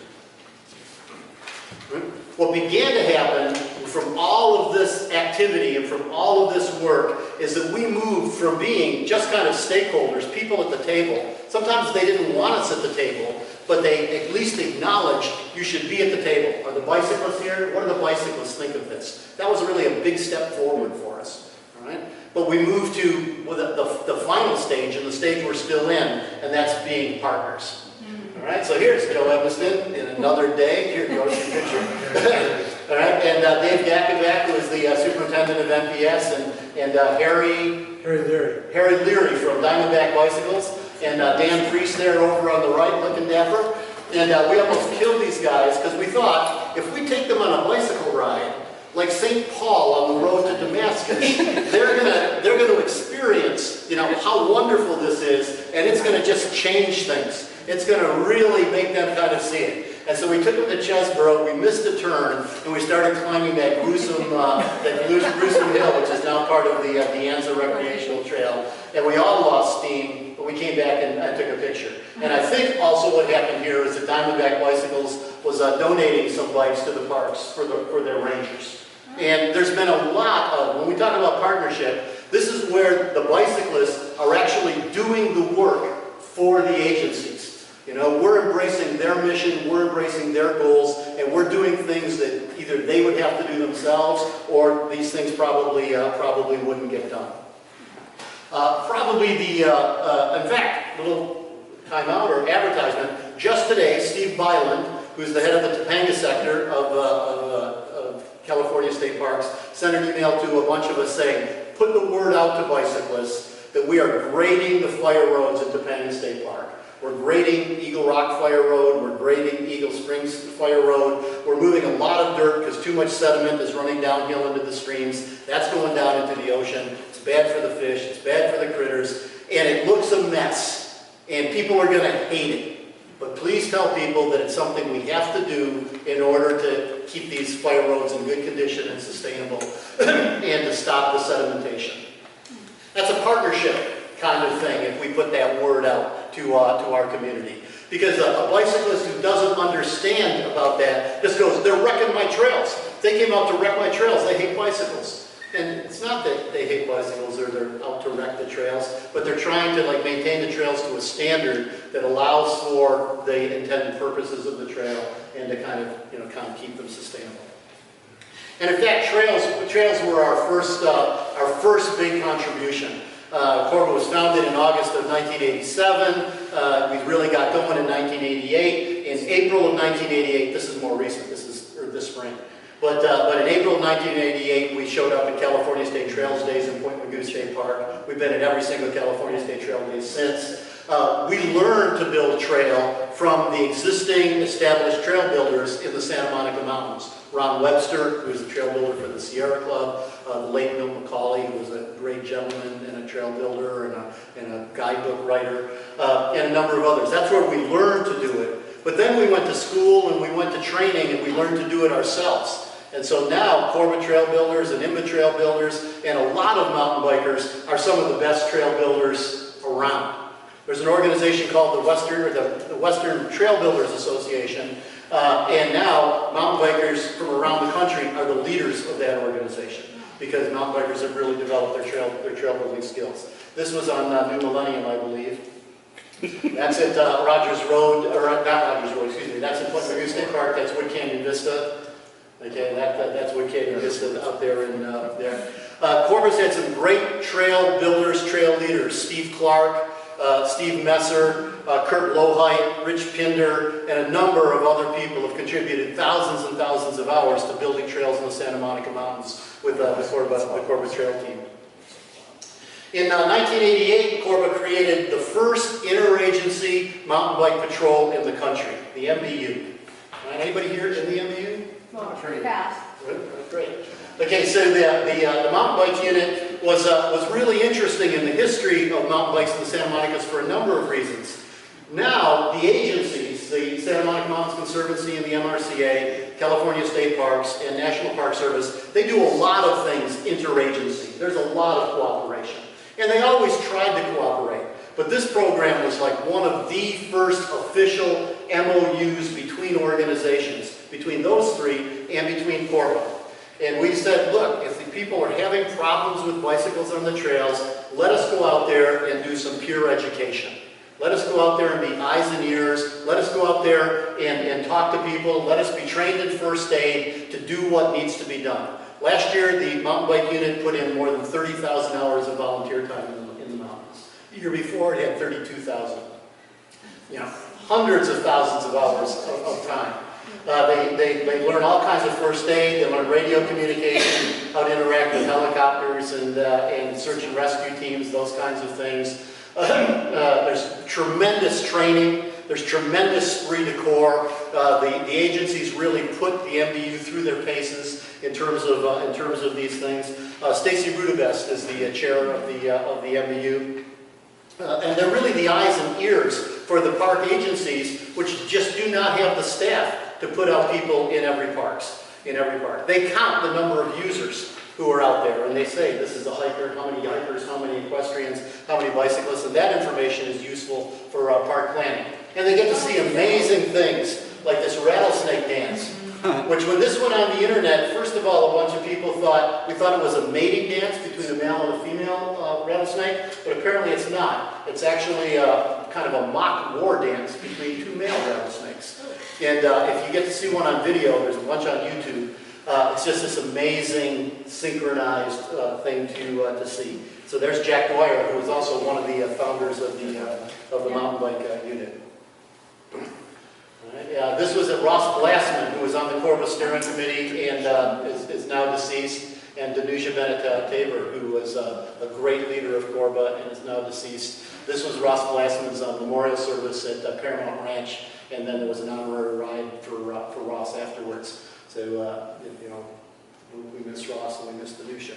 What began to happen from all of this activity and from all of this work is that we moved from being just kind of stakeholders, people at the table. Sometimes they didn't want us at the table, but they at least acknowledged you should be at the table. Are the bicyclists here? What do the bicyclists think of this? That was really a big step forward for us. All right? But we moved to the final stage, and the stage we're still in, and that's being partners. All right, so here's Bill Evanston in another day. Here goes your picture. All right, and Dave Gackenbach, who is the superintendent of NPS, and Harry Leary from Diamondback Bicycles, and Dan Priest there over on the right, looking dapper. And we almost killed these guys because we thought if we take them on a bicycle ride, like St. Paul on the road to Damascus, they're gonna experience, how wonderful this is, and it's gonna just change things. It's going to really make them kind of see it. And so we took them to Chesborough, we missed a turn, and we started climbing that gruesome hill, which is now part of the Anza Recreational Trail. And we all lost steam, but we we came back and took a picture. And I think also what happened here is that Diamondback Bicycles was donating some bikes to the parks for their rangers. And there's been a lot of, when we talk about partnership, this is where the bicyclists are actually doing the work for the agencies. You know, we're embracing their mission, we're embracing their goals, and we're doing things that either they would have to do themselves, or these things probably wouldn't get done. In fact, a little timeout or advertisement, just today, Steve Byland, who's the head of the Topanga sector of California State Parks, sent an email to a bunch of us saying, put the word out to bicyclists that we are grading the fire roads at Topanga State Park. We're grading Eagle Rock Fire Road, we're grading Eagle Springs Fire Road, we're moving a lot of dirt because too much sediment is running downhill into the streams. That's going down into the ocean. It's bad for the fish, it's bad for the critters, and it looks a mess. And people are going to hate it. But please tell people that it's something we have to do in order to keep these fire roads in good condition and sustainable and to stop the sedimentation. That's a partnership kind of thing if we put that word out to our community. Because a bicyclist who doesn't understand about that just goes, they're wrecking my trails. They came out to wreck my trails. They hate bicycles. And it's not that they hate bicycles or they're out to wreck the trails, but they're trying to maintain the trails to a standard that allows for the intended purposes of the trail and to kind of keep them sustainable. And in fact, trails were our first big contribution. Corba was founded in August of 1987. We really got going in 1988. In April of 1988, this is more recent. This spring. But in April of 1988, we showed up at California State Trails Days in Point Mugu State Park. We've been at every single California State Trail Days since. We learned to build trail from the existing established trail builders in the Santa Monica Mountains. Ron Webster, who was a trail builder for the Sierra Club, the late Bill McCauley, who was a great gentleman and a trail builder and a guidebook writer, and a number of others. That's where we learned to do it. But then we went to school and we went to training and we learned to do it ourselves. And so now Corba Trail Builders and IMBA Trail Builders and a lot of mountain bikers are some of the best trail builders around. There's an organization called the Western Trail Builders Association, and now mountain bikers from around the country are the leaders of that organization because mountain bikers have really developed their trail building skills. This was on New Millennium, I believe. That's at Rogers Road, or not Rogers Road, excuse me. That's in Point Mugu State Park. That's Wood Canyon Vista. Okay, that's Wood Canyon Vista out there in there. Corba's had some great trail builders, trail leaders. Steve Clark, Steve Messer, Kurt Lohheit, Rich Pinder, and a number of other people have contributed thousands and thousands of hours to building trails in the Santa Monica Mountains with the Corba Trail team. In 1988, Corba created the first interagency mountain bike patrol in the country, the MBU. Anybody here in the MBU? Well, fast. Great. Okay, so the mountain bike unit was really interesting in the history of mountain bikes in the Santa Monicas for a number of reasons. Now, the agencies, the Santa Monica Mountains Conservancy and the MRCA, California State Parks, and National Park Service, they do a lot of things interagency. There's a lot of cooperation. And they always tried to cooperate. But this program was like one of the first official MOUs between organizations, between those three and between Corba. And we said, look, if the people are having problems with bicycles on the trails, let us go out there and do some peer education. Let us go out there and be eyes and ears. Let us go out there and talk to people. Let us be trained in first aid to do what needs to be done. Last year, the mountain bike unit put in more than 30,000 hours of volunteer time in the mountains. The year before, it had 32,000. You know, hundreds of thousands of hours of time. They learn all kinds of first aid. They learn radio communication, how to interact with helicopters and search and rescue teams, those kinds of things. There's tremendous training. There's tremendous esprit de corps. The agencies really put the MBU through their paces in terms of these things. Stacy Rudabest is the chair of the MBU. And they're really the eyes and ears for the park agencies, which just do not have the staff to put out people in every park. They count the number of users who are out there, and they say this is a hiker, how many hikers, how many equestrians, how many bicyclists, and that information is useful for park planning. And they get to see amazing things like this rattlesnake dance, which when this went on the internet, first of all, a bunch of people thought it was a mating dance between a male and a female rattlesnake, but apparently it's not. It's actually kind of a mock war dance between two male rattlesnakes. And if you get to see one on video, there's a bunch on YouTube. It's just this amazing synchronized thing to see. So there's Jack Dwyer, who is also one of the founders of the mountain bike unit. Right. This was Ross Glassman, who was on the Corba steering committee and is now deceased, and Danusia Bennett-Tabor, who was a great leader of Corba and is now deceased. This was Ross Glassman's memorial service at Paramount Ranch, and then there was an honorary ride for Ross afterwards. So, you know, we miss Ross and we miss Danusia.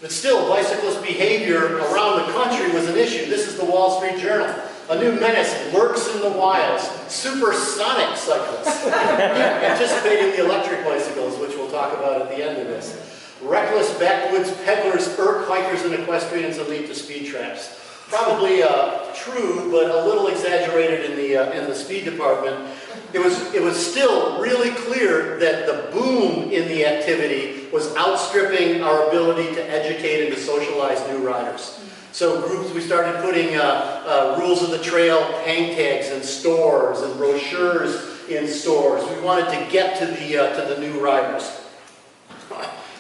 But still, bicyclist behavior around the country was an issue. This is the Wall Street Journal. A new menace lurks in the wilds. Supersonic cyclists. Anticipating the electric bicycles, which we'll talk about at the end of this. Reckless backwoods peddlers irk hikers and equestrians and lead to speed traps. Probably true, but a little exaggerated in the speed department. It was still really clear that the boom in the activity was outstripping our ability to educate and to socialize new riders. So we started putting rules of the trail hang tags in stores and brochures in stores. We wanted to get to the new riders.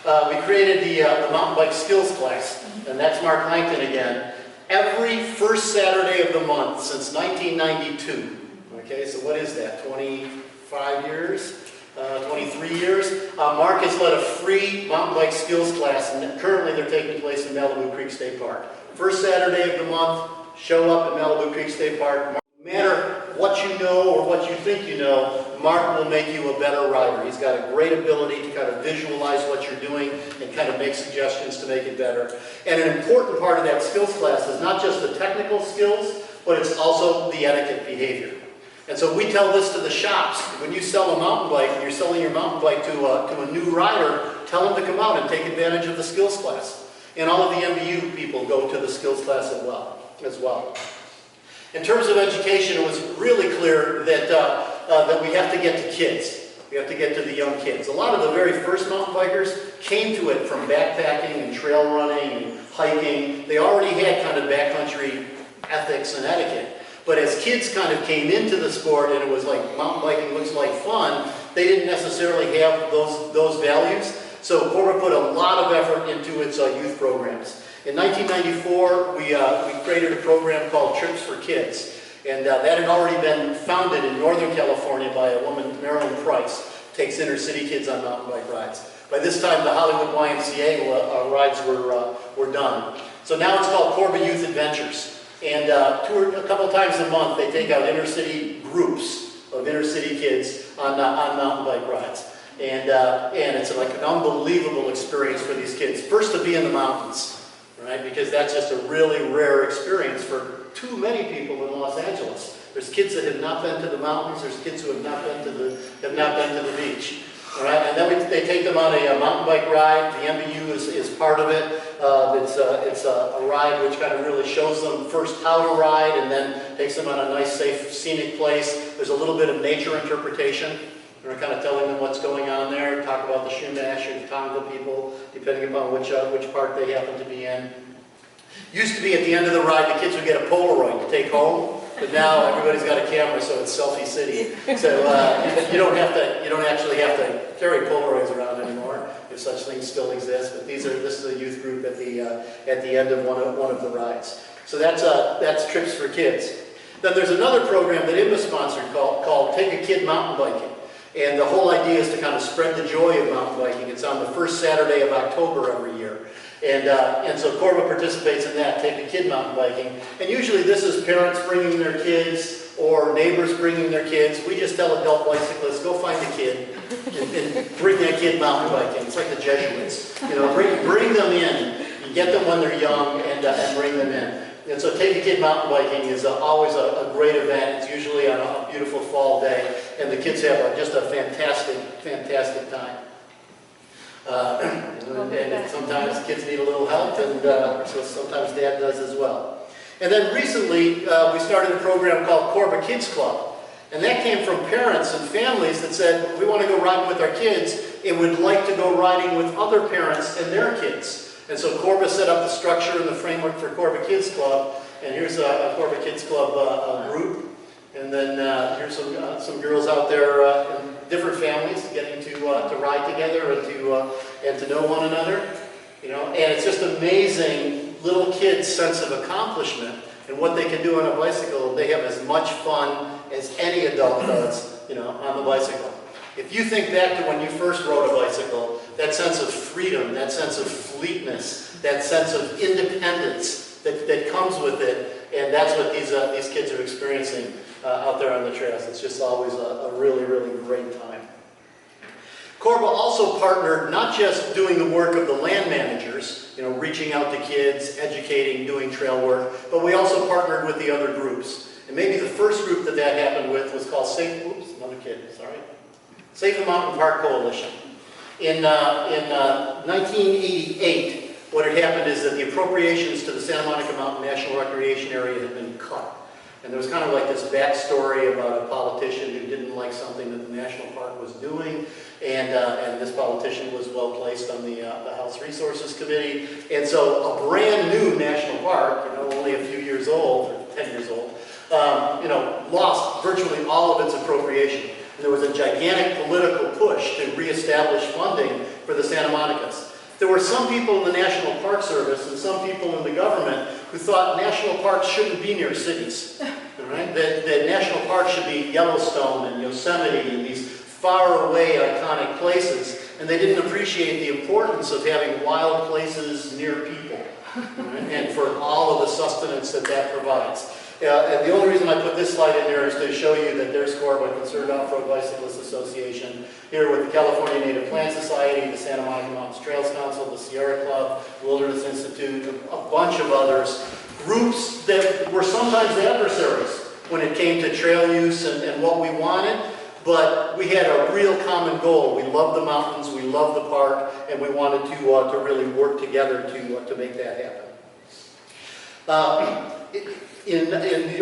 We created the mountain bike skills class, and that's Mark Langton again. Every first Saturday of the month since 1992. Okay, so what is that? 25 years? 23 years? Mark has led a free mountain bike skills class, and currently they're taking place in Malibu Creek State Park. First Saturday of the month, show up at Malibu Creek State Park. No matter what you know or what you think you know, Mark will make you a better rider. He's got a great ability to kind of visualize what you're doing and kind of make suggestions to make it better. And an important part of that skills class is not just the technical skills, but it's also the etiquette behavior. And so we tell this to the shops. When you sell a mountain bike and you're selling your mountain bike to a new rider, tell them to come out and take advantage of the skills class. And all of the MBU people go to the skills class as well. In terms of education, it was really clear that we have to get to kids. We have to get to the young kids. A lot of the very first mountain bikers came to it from backpacking and trail running and hiking. They already had kind of backcountry ethics and etiquette. But as kids kind of came into the sport and it was like mountain biking looks like fun, they didn't necessarily have those values. So Corba put a lot of effort into its youth programs. In 1994, we created a program called Trips for Kids. And that had already been founded in Northern California by a woman, Marilyn Price, takes inner city kids on mountain bike rides. By this time, the Hollywood YMCA rides were done. So now it's called Corba Youth Adventures. And a couple times a month, they take out inner city groups of inner city kids on mountain bike rides. And it's like an unbelievable experience for these kids. First to be in the mountains, right? Because that's just a really rare experience for too many people in Los Angeles. There's kids that have not been to the mountains. There's kids who have not been to the beach. All right, and then they take them on a mountain bike ride. The MBU is part of it. It's a ride which kind of really shows them first how to ride, and then takes them on a nice, safe, scenic place. There's a little bit of nature interpretation. We're kind of telling them what's going on there. Talk about the Chumash or the Tonga people, depending upon which part they happen to be in. Used to be at the end of the ride, the kids would get a Polaroid to take home, but now everybody's got a camera, so it's selfie city. So you don't actually have to carry Polaroids around anymore, if such things still exist. But this is a youth group at the end of one of the rides. So that's Trips for Kids. Then there's another program that IMBA sponsored called Take a Kid Mountain Biking. And the whole idea is to kind of spread the joy of mountain biking. It's on the first Saturday of October every year. And so Corba participates in that, Take a Kid Mountain Biking. And usually this is parents bringing their kids or neighbors bringing their kids. We just tell adult bicyclists, go find a kid and bring that kid mountain biking. It's like the Jesuits. You know, bring them in. You get them when they're young and bring them in. And so Take a Kid Mountain Biking is always a great event. It's usually on a beautiful fall day, and the kids have just a fantastic time. And sometimes kids need a little help, and so sometimes Dad does as well. And then recently, we started a program called Corba Kids Club. And that came from parents and families that said, we want to go riding with our kids and would like to go riding with other parents and their kids. And so Corba set up the structure and the framework for Corba Kids Club. And here's a Corba Kids Club group. And then here's some girls out there in different families getting to ride together and to know one another. You know, and it's just amazing little kids' sense of accomplishment and what they can do on a bicycle. They have as much fun as any adult does, you know, on the bicycle. If you think back to when you first rode a bicycle, that sense of freedom, that sense of fleetness, that sense of independence that comes with it, and that's what these kids are experiencing out there on the trails. It's just always a really, really great time. Corba also partnered, not just doing the work of the land managers, you know, reaching out to kids, educating, doing trail work, but we also partnered with the other groups. And maybe the first group that happened with was called Safe the Mountain Park Coalition. In 1988, what had happened is that the appropriations to the Santa Monica Mountain National Recreation Area had been cut. And there was kind of like this backstory about a politician who didn't like something that the National Park was doing, and this politician was well placed on the House Resources Committee. And so a brand new national park, you know, only a few years old, or 10 years old, you know, lost virtually all of its appropriation. And there was a gigantic political push to reestablish funding for the Santa Monicas. There were some people in the National Park Service and some people in the government who thought national parks shouldn't be near cities. Right? That national parks should be Yellowstone and Yosemite and these far away iconic places, and they didn't appreciate the importance of having wild places near people, right? And for all of the sustenance that provides. And the only reason I put this slide in there is to show you that there's Corba, Concerned Off-Road Bicyclists Association, here with the California Native Plant Society, the Santa Monica Mountains Trails Council, the Sierra Club, Wilderness Institute, a bunch of others. Groups that were sometimes adversaries when it came to trail use and what we wanted, but we had a real common goal. We loved the mountains, we loved the park, and we wanted to really work together to make that happen. In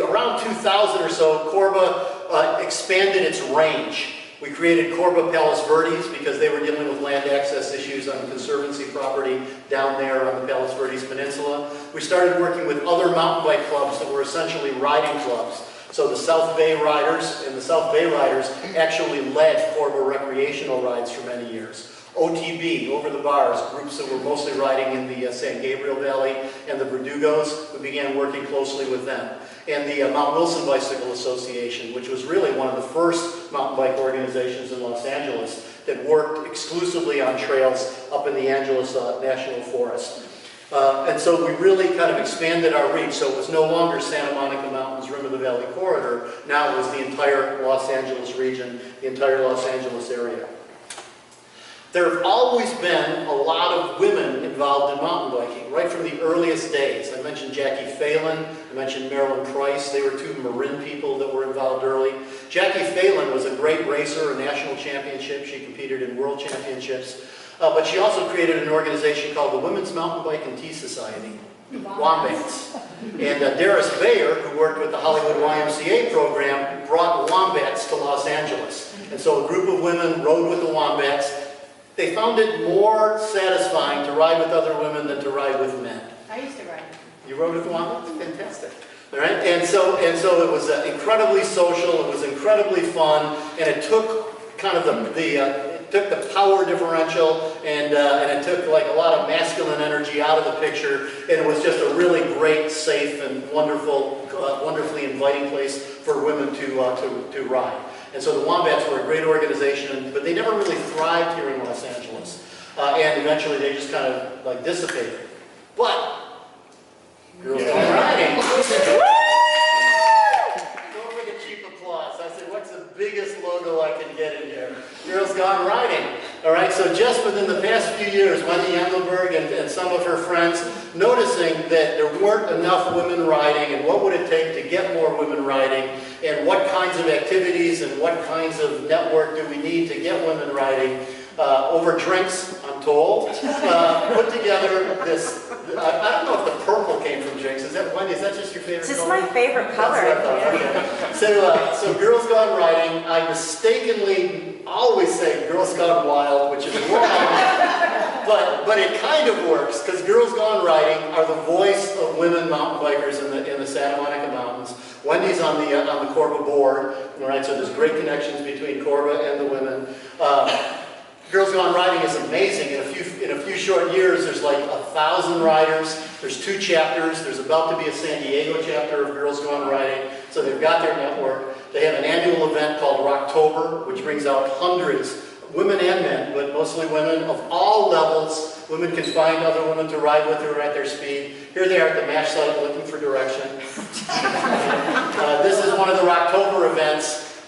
around 2000 or so, Corba expanded its range. We created Corba Palos Verdes because they were dealing with land access issues on Conservancy property down there on the Palos Verdes Peninsula. We started working with other mountain bike clubs that were essentially riding clubs. So the South Bay Riders, and the South Bay Riders actually led Corba recreational rides for many years. OTB, Over the Bars, groups that were mostly riding in the San Gabriel Valley and the Verdugos, we began working closely with them. And the Mount Wilson Bicycle Association, which was really one of the first mountain bike organizations in Los Angeles that worked exclusively on trails up in the Angeles National Forest. And so we really kind of expanded our reach, so it was no longer Santa Monica Mountains, Rim of the Valley corridor. Now it was the entire Los Angeles region, the entire Los Angeles area. There have always been a lot of women involved in mountain biking, right from the earliest days. I mentioned Jackie Phelan, I mentioned Marilyn Price. They were two Marin people that were involved early. Jackie Phelan was a great racer, a national championship. She competed in world championships. But she also created an organization called the Women's Mountain Bike and Tea Society, Wombats. And Darius Bayer, who worked with the Hollywood YMCA program, brought Wombats to Los Angeles. And so a group of women rode with the Wombats. They found it more satisfying to ride with other women than to ride with men. I used to ride. You rode with the Wombats? Fantastic. All right? And so it was incredibly social, it was incredibly fun, and it took kind of it took the power differential and it took like a lot of masculine energy out of the picture, and it was just a really great, safe, and wonderfully inviting place for women to ride. And so the Wombats were a great organization, but they never really thrived here in Los Angeles. And eventually they just kind of like dissipated. But girls gone riding. Don't forget cheap applause. I said, what's the biggest logo I can get in here? Girls Gone Riding. All right, so just within the past few years, Wendy Engelberg and some of her friends, noticing that there weren't enough women riding, and what would it take to get more women riding, and what kinds of activities and what kinds of network do we need to get women riding, over drinks on told, put together this, I don't know if the purple came from Jinx. Is that, Wendy, is that just your favorite It's just color? my favorite color. That's what I thought, okay. So Girls Gone Riding, I mistakenly always say Girls Gone Wild, which is wrong. But it kind of works, because Girls Gone Riding are the voice of women mountain bikers in the Santa Monica Mountains. Wendy's on the Corba board, all right, so there's great connections between Corba and the women. Girls Gone Riding is amazing. In a few short years, there's like 1,000 riders. There's 2 chapters. There's about to be a San Diego chapter of Girls Gone Riding. So they've got their network. They have an annual event called Rocktober, which brings out hundreds, women and men, but mostly women of all levels. Women can find other women to ride with who are at their speed. Here they are at the MASH site looking for direction. This is one of the Rocktober events.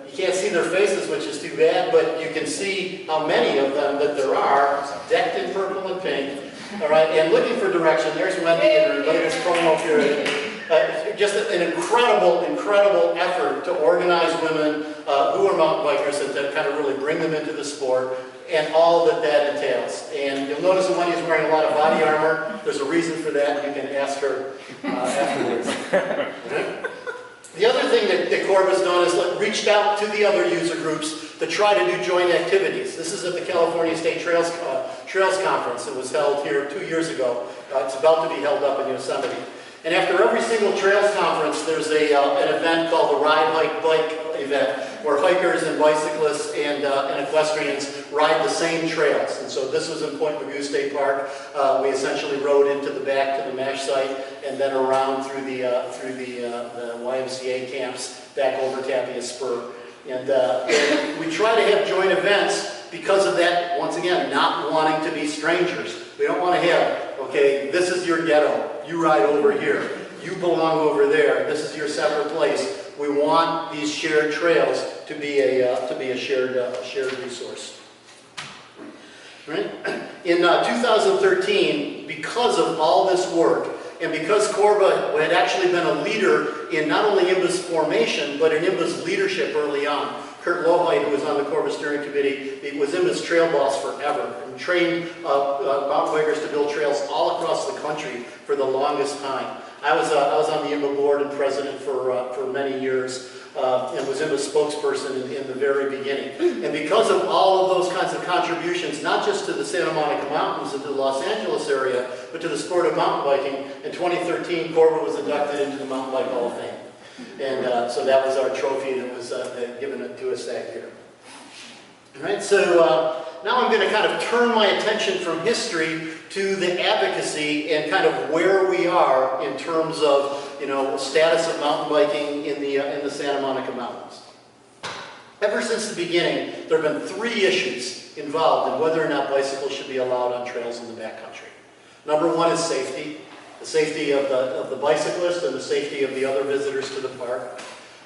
You can't see their faces, which is too bad, but you can see how many of them that there are, decked in purple and pink. All right, and looking for direction. There's Wendy in her latest promo period. Just an incredible effort to organize women who are mountain bikers and to kind of really bring them into the sport and all that entails. And you'll notice that Wendy's wearing a lot of body armor. There's a reason for that. You can ask her afterwards. Okay? The other thing that Corba's done is reached out to the other user groups to try to do joint activities. This is at the California State Trails Conference that was held here 2 years ago. It's about to be held up in Yosemite. And after every single Trails Conference, there's an event called the Ride, Hike, Bike event, where hikers and bicyclists and equestrians ride the same trails. And so this was in Point Mugu State Park. We essentially rode into the back to the MASH site and then around through the YMCA camps back over Tapia Spur. And we try to have joint events because of that, once again, not wanting to be strangers. We don't want to have, okay, this is your ghetto, you ride over here, you belong over there, this is your separate place. We want these shared trails to be a shared resource. Right? In 2013, because of all this work, and because Corba had actually been a leader in not only IMBA's formation, but in IMBA's leadership early on. Kurt Lohheit, who was on the Corba Steering Committee, was IMBA's trail boss forever and trained mountain bikers to build trails all across the country for the longest time. I was on the IMBA board and president for many years and was IMBA's spokesperson in the very beginning. And because of all of those kinds of contributions, not just to the Santa Monica Mountains and to the Los Angeles area, but to the sport of mountain biking, in 2013, Corba was inducted into the Mountain Bike Hall of Fame. And so that was our trophy that was given to us that year. All right, so now I'm going to kind of turn my attention from history to the advocacy and kind of where we are in terms of, you know, status of mountain biking in the Santa Monica Mountains. Ever since the beginning, there have been 3 issues involved in whether or not bicycles should be allowed on trails in the backcountry. Number 1 is safety. The safety of the bicyclist and the safety of the other visitors to the park.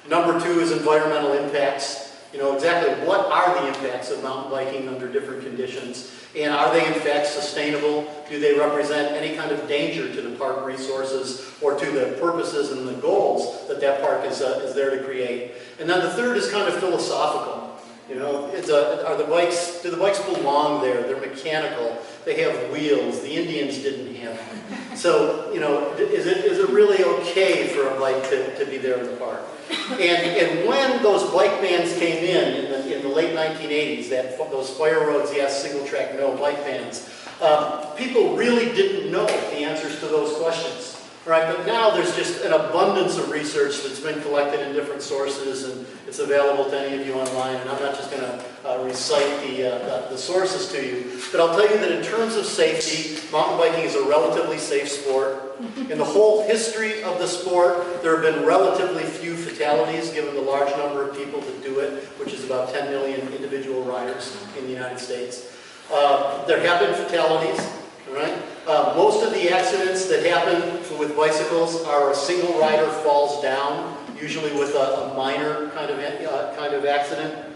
Number 2 is environmental impacts. You know, exactly what are the impacts of mountain biking under different conditions? And are they in fact sustainable? Do they represent any kind of danger to the park resources or to the purposes and the goals that that park is there to create? And then the third is kind of philosophical. You know, do the bikes belong there? They're mechanical. They have wheels. The Indians didn't have them. So, you know, is it really okay for a bike to be there in the park? And when those bike bans came in the late 1980s, those fire roads, yes, single track, no, bike bans, people really didn't know the answers to those questions. Right, but now there's just an abundance of research that's been collected in different sources, and it's available to any of you online, and I'm not just going to recite the sources to you, but I'll tell you that in terms of safety, mountain biking is a relatively safe sport. In the whole history of the sport, there have been relatively few fatalities given the large number of people that do it, which is about 10 million individual riders in the United States. There have been fatalities. Right? Most of the accidents that happen with bicycles are a single rider falls down, usually with a minor kind of accident.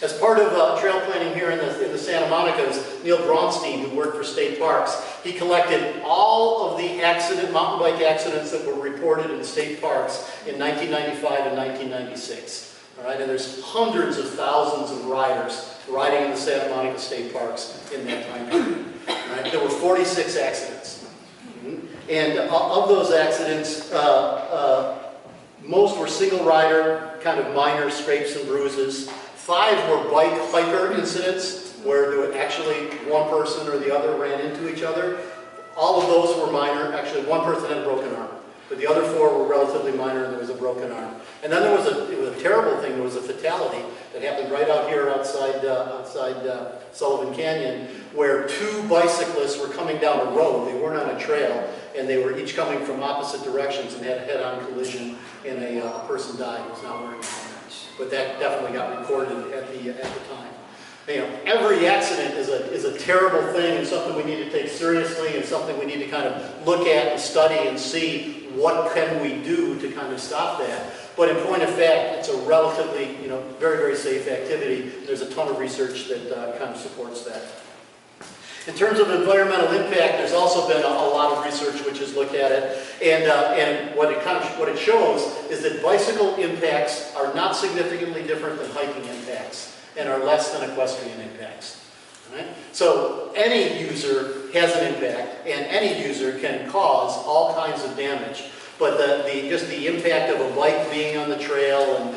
As part of trail planning here in the Santa Monicas, Neil Braunstein, who worked for state parks, he collected all of the mountain bike accidents that were reported in state parks in 1995 and 1996. All right, and there's hundreds of thousands of riders riding in the Santa Monica State Parks in that time period. All right, there were 46 accidents. And of those accidents, most were single rider, kind of minor scrapes and bruises. 5 were bike hiker incidents, where there were actually one person or the other ran into each other. All of those were minor. Actually, one person had a broken arm. But the other 4 were relatively minor, and there was a broken arm. And then it was a terrible thing. There was a fatality that happened right out here outside Sullivan Canyon, where 2 bicyclists were coming down a road. They weren't on a trail, and they were each coming from opposite directions and had a head-on collision, and a person died who was not wearing a helmet. But that definitely got recorded at the time. You know, every accident is a terrible thing, and something we need to take seriously, and something we need to kind of look at and study and see what can we do to kind of stop that. But in point of fact, it's a relatively, very, very safe activity. There's a ton of research that kind of supports that. In terms of environmental impact, there's also been a lot of research which has looked at it, and what it shows is that bicycle impacts are not significantly different than hiking impacts, and are less than equestrian impacts. Right? So any user has an impact, and any user can cause all kinds of damage. But just the impact of a bike being on the trail and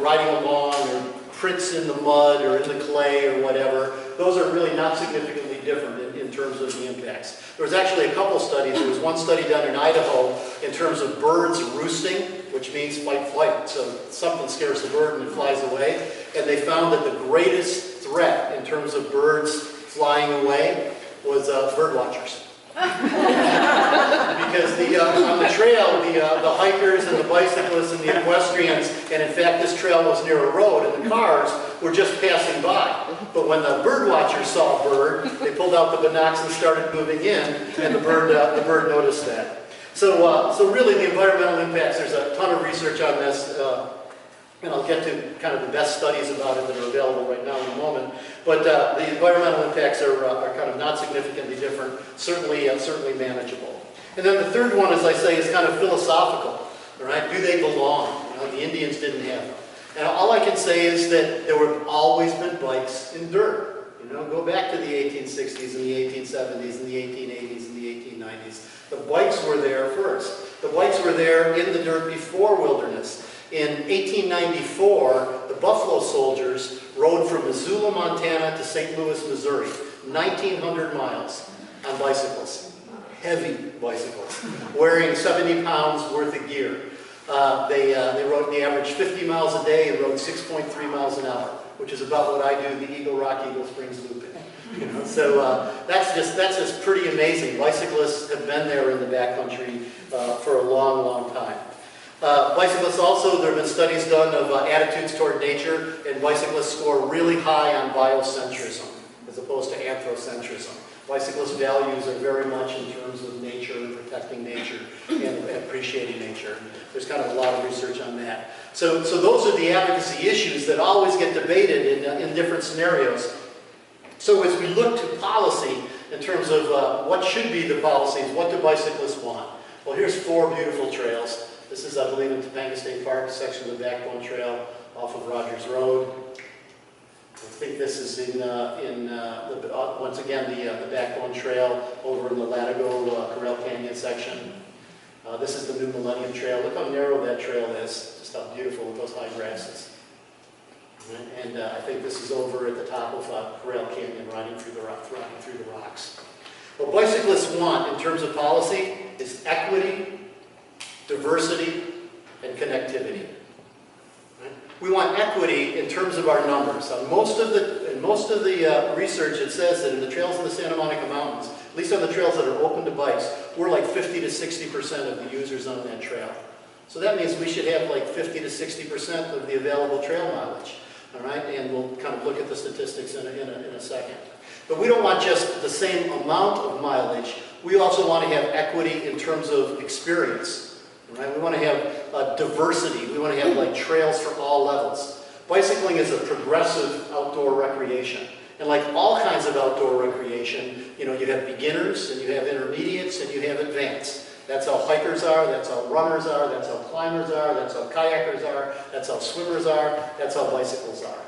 riding along, or prints in the mud or in the clay or whatever, those are really not significantly different in terms of the impacts. There was actually a couple studies. There was one study done in Idaho in terms of birds roosting, which means fight, flight. So something scares the bird and it flies away. And they found that the greatest threat in terms of birds flying away was bird watchers. Because on the trail, the hikers and the bicyclists and the equestrians, and in fact this trail was near a road, and the cars were just passing by. But when the bird watchers saw a bird, they pulled out the binocs and started moving in, and the bird noticed that. So really the environmental impacts, there's a ton of research on this, and I'll get to kind of the best studies about it that are available right now in a moment. But the environmental impacts are kind of not significantly different, certainly manageable. And then the third one, as I say, is kind of philosophical. All right? Do they belong? The Indians didn't have them. And all I can say is that there have always been bikes in dirt. Go back to the 1860s and the 1870s and the 1880s and the 1890s. The bikes were there first. The bikes were there in the dirt before wilderness. In 1894, the Buffalo Soldiers rode from Missoula, Montana to St. Louis, Missouri, 1,900 miles on bicycles, heavy bicycles, wearing 70 pounds worth of gear. They rode the average 50 miles a day and rode 6.3 miles an hour, which is about what I do the Eagle Rock Eagle Springs loop in. So that's just pretty amazing. Bicyclists have been there in the backcountry for a long, long time. Bicyclists also, there have been studies done of attitudes toward nature, and bicyclists score really high on biocentrism as opposed to anthropocentrism. Bicyclist values are very much in terms of nature and protecting nature and appreciating nature. There's kind of a lot of research on that. So those are the advocacy issues that always get debated in different scenarios. So as we look to policy in terms of what should be the policies, what do bicyclists want? Well, here's 4 beautiful trails. This is, I believe, in Topanga State Park, a section of the Backbone Trail off of Rogers Road. I think this is once again, the Backbone Trail over in the Latigo Corral Canyon section. This is the New Millennium Trail. Look how narrow that trail is, just how beautiful with those high grasses. And I think this is over at the top of Corral Canyon, riding through the rocks. What bicyclists want in terms of policy is equity, diversity, and connectivity. Right? We want equity in terms of our numbers. In most of the research, it says that in the trails in the Santa Monica Mountains, at least on the trails that are open to bikes, we're like 50 to 60% of the users on that trail. So that means we should have like 50 to 60% of the available trail mileage. All right, and we'll kind of look at the statistics in a second. But we don't want just the same amount of mileage. We also want to have equity in terms of experience. Right? We want to have diversity. We want to have like trails for all levels. Bicycling is a progressive outdoor recreation. And like all kinds of outdoor recreation, you have beginners, and you have intermediates, and you have advanced. That's how hikers are, that's how runners are, that's how climbers are, that's how kayakers are, that's how swimmers are, that's how bicycles are.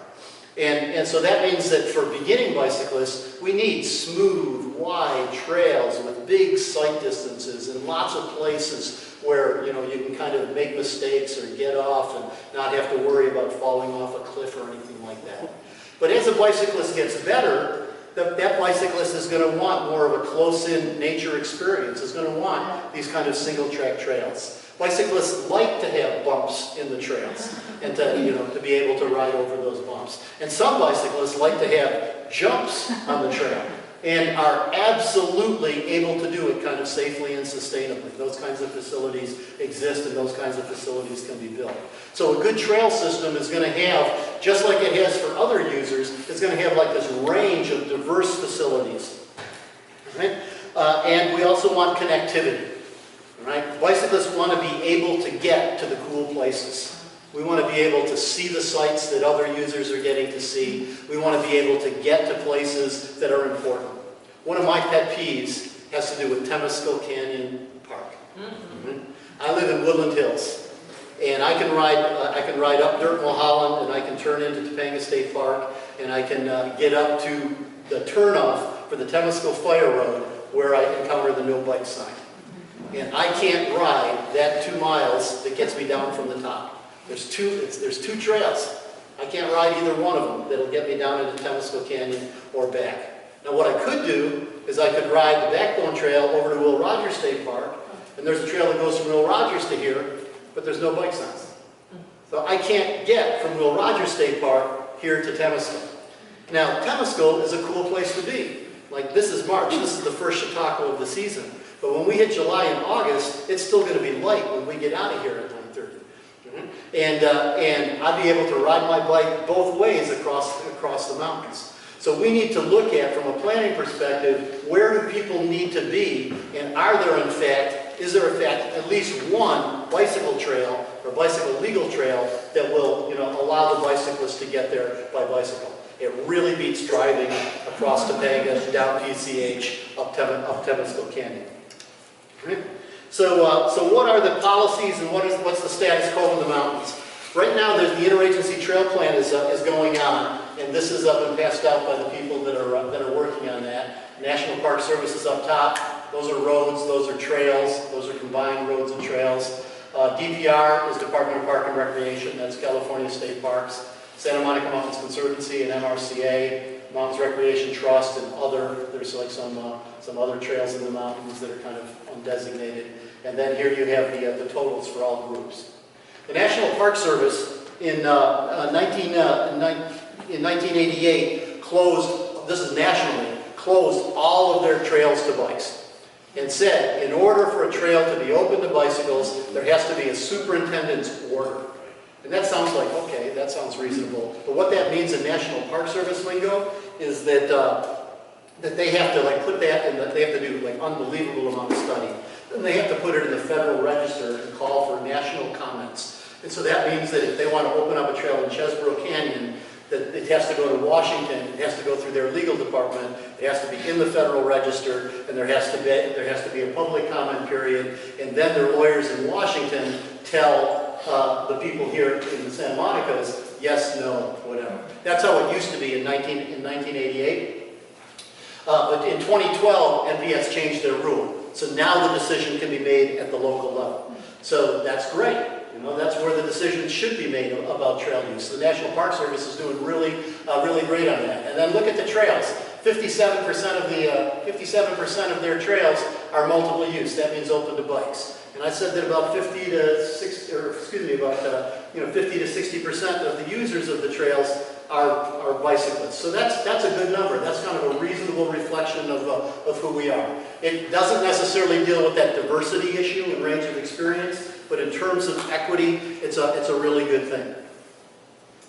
And so that means that for beginning bicyclists, we need smooth, wide trails with big sight distances and lots of places where you can kind of make mistakes or get off and not have to worry about falling off a cliff or anything like that. But as a bicyclist gets better, that bicyclist is going to want more of a close-in nature experience, is going to want these kind of single-track trails. Bicyclists like to have bumps in the trails and to be able to ride over those bumps. And some bicyclists like to have jumps on the trail and are absolutely able to do it kind of safely and sustainably. Those kinds of facilities exist and those kinds of facilities can be built. So a good trail system is going to have, just like it has for other users, it's going to have like this range of diverse facilities. Right? And we also want connectivity. Right? Bicyclists want to be able to get to the cool places. We want to be able to see the sights that other users are getting to see. We want to be able to get to places that are important. One of my pet peeves has to do with Temescal Canyon Park. I live in Woodland Hills, and I can ride up Dirt Mulholland, and I can turn into Topanga State Park, and I can get up to the turnoff for the Temescal Fire Road, where I encounter the no bike sign. And I can't ride that 2 miles that gets me down from the top. There's two trails. I can't ride either one of them that'll get me down into Temescal Canyon or back. Now what I could do is I could ride the Backbone Trail over to Will Rogers State Park, and there's a trail that goes from Will Rogers to here, but there's no bike signs. So I can't get from Will Rogers State Park here to Temescal. Now Temescal is a cool place to be. Like this is March, this is the first Chautauqua of the season. But when we hit July and August, it's still going to be light when we get out of here at 9:30. And I'd be able to ride my bike both ways across the mountains. So we need to look at, from a planning perspective, where do people need to be, and is there in fact at least one bicycle trail or bicycle legal trail that will allow the bicyclist to get there by bicycle. It really beats driving across Topanga, down PCH, up Temescal Canyon. Right? So what are the policies and what's the status quo in the mountains? Right now, the interagency trail plan is going on, and this has been passed out by the people that are working on that. National Park Service is up top. Those are roads, those are trails, those are combined roads and trails. DPR is Department of Park and Recreation. That's California State Parks. Santa Monica Mountains Conservancy and MRCA, Mountains Recreation Trust, and there's like some other trails in the mountains that are kind of undesignated. And then here you have the totals for all groups. The National Park Service in 1988 closed, this is nationally, closed all of their trails to bikes and said in order for a trail to be open to bicycles, there has to be a superintendent's order. And that sounds like, okay, that sounds reasonable. But what that means in National Park Service lingo is that they have to put that in, they have to do unbelievable amount of study. Then they have to put it in the Federal Register and call for national comments. And so that means that if they want to open up a trail in Chesbrough Canyon, that it has to go to Washington, it has to go through their legal department, it has to be in the Federal Register, and there has to be a public comment period, and then their lawyers in Washington tell the people here in the Santa Monicas, yes, no, whatever. That's how it used to be in 1988. But in 2012, NPS changed their rule. So now the decision can be made at the local level. So that's great. That's where the decisions should be made about trail use. The National Park Service is doing really great on that. And then look at the trails. 57% of their trails are multiple use. That means open to bikes. And I said that about 50 to 60% of the users of the trails are bicyclists. So that's a good number. That's kind of a reasonable reflection of who we are. It doesn't necessarily deal with that diversity issue and range of experience, but in terms of equity, it's a really good thing.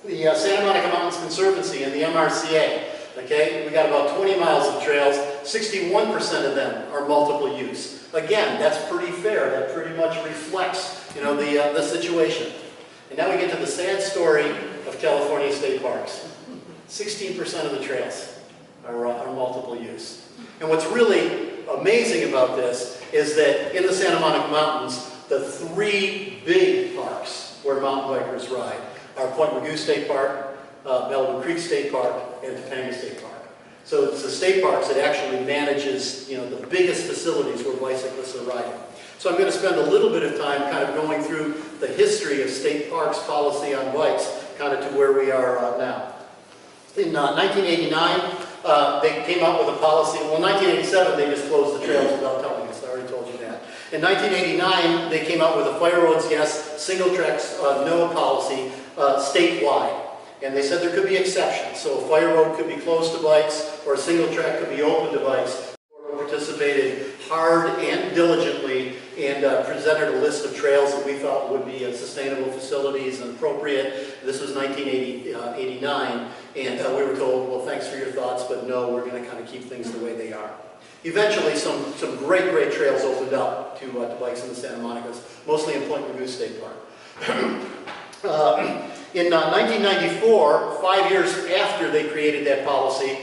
The Santa Monica Mountains Conservancy and the MRCA, okay, we got about 20 miles of trails, 61% of them are multiple use. Again, that's pretty fair. That pretty much reflects, the situation. And now we get to the sad story of California State Parks. 16% of the trails are multiple use. And what's really amazing about this is that in the Santa Monica Mountains, the 3 big parks where mountain bikers ride are Point Mugu State Park, Melvin Creek State Park, and Topanga State Park. So it's the state parks that actually manages, the biggest facilities where bicyclists are riding. So I'm going to spend a little bit of time kind of going through the history of state parks policy on bikes, kind of to where we are now. In 1989, they came out with a policy. Well, in 1987, they just closed the trails without telling us. I already told you that. In 1989, they came out with a fire roads yes, single tracks no policy statewide. And they said there could be exceptions. So a fire road could be closed to bikes, or a single track could be open to bikes. We participated hard and diligently and presented a list of trails that we thought would be sustainable facilities and appropriate. This was 1989, and we were told, well, thanks for your thoughts, but no, we're going to kind of keep things the way they are. Eventually, some great trails opened up to bikes in the Santa Monicas, mostly in Point Mugu State Park. In 1994, 5 years after they created that policy,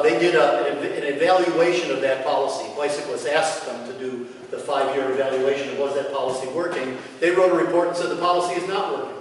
they did an evaluation of that policy. Bicyclists asked them to do the 5-year evaluation of was that policy working. They wrote a report and said the policy is not working.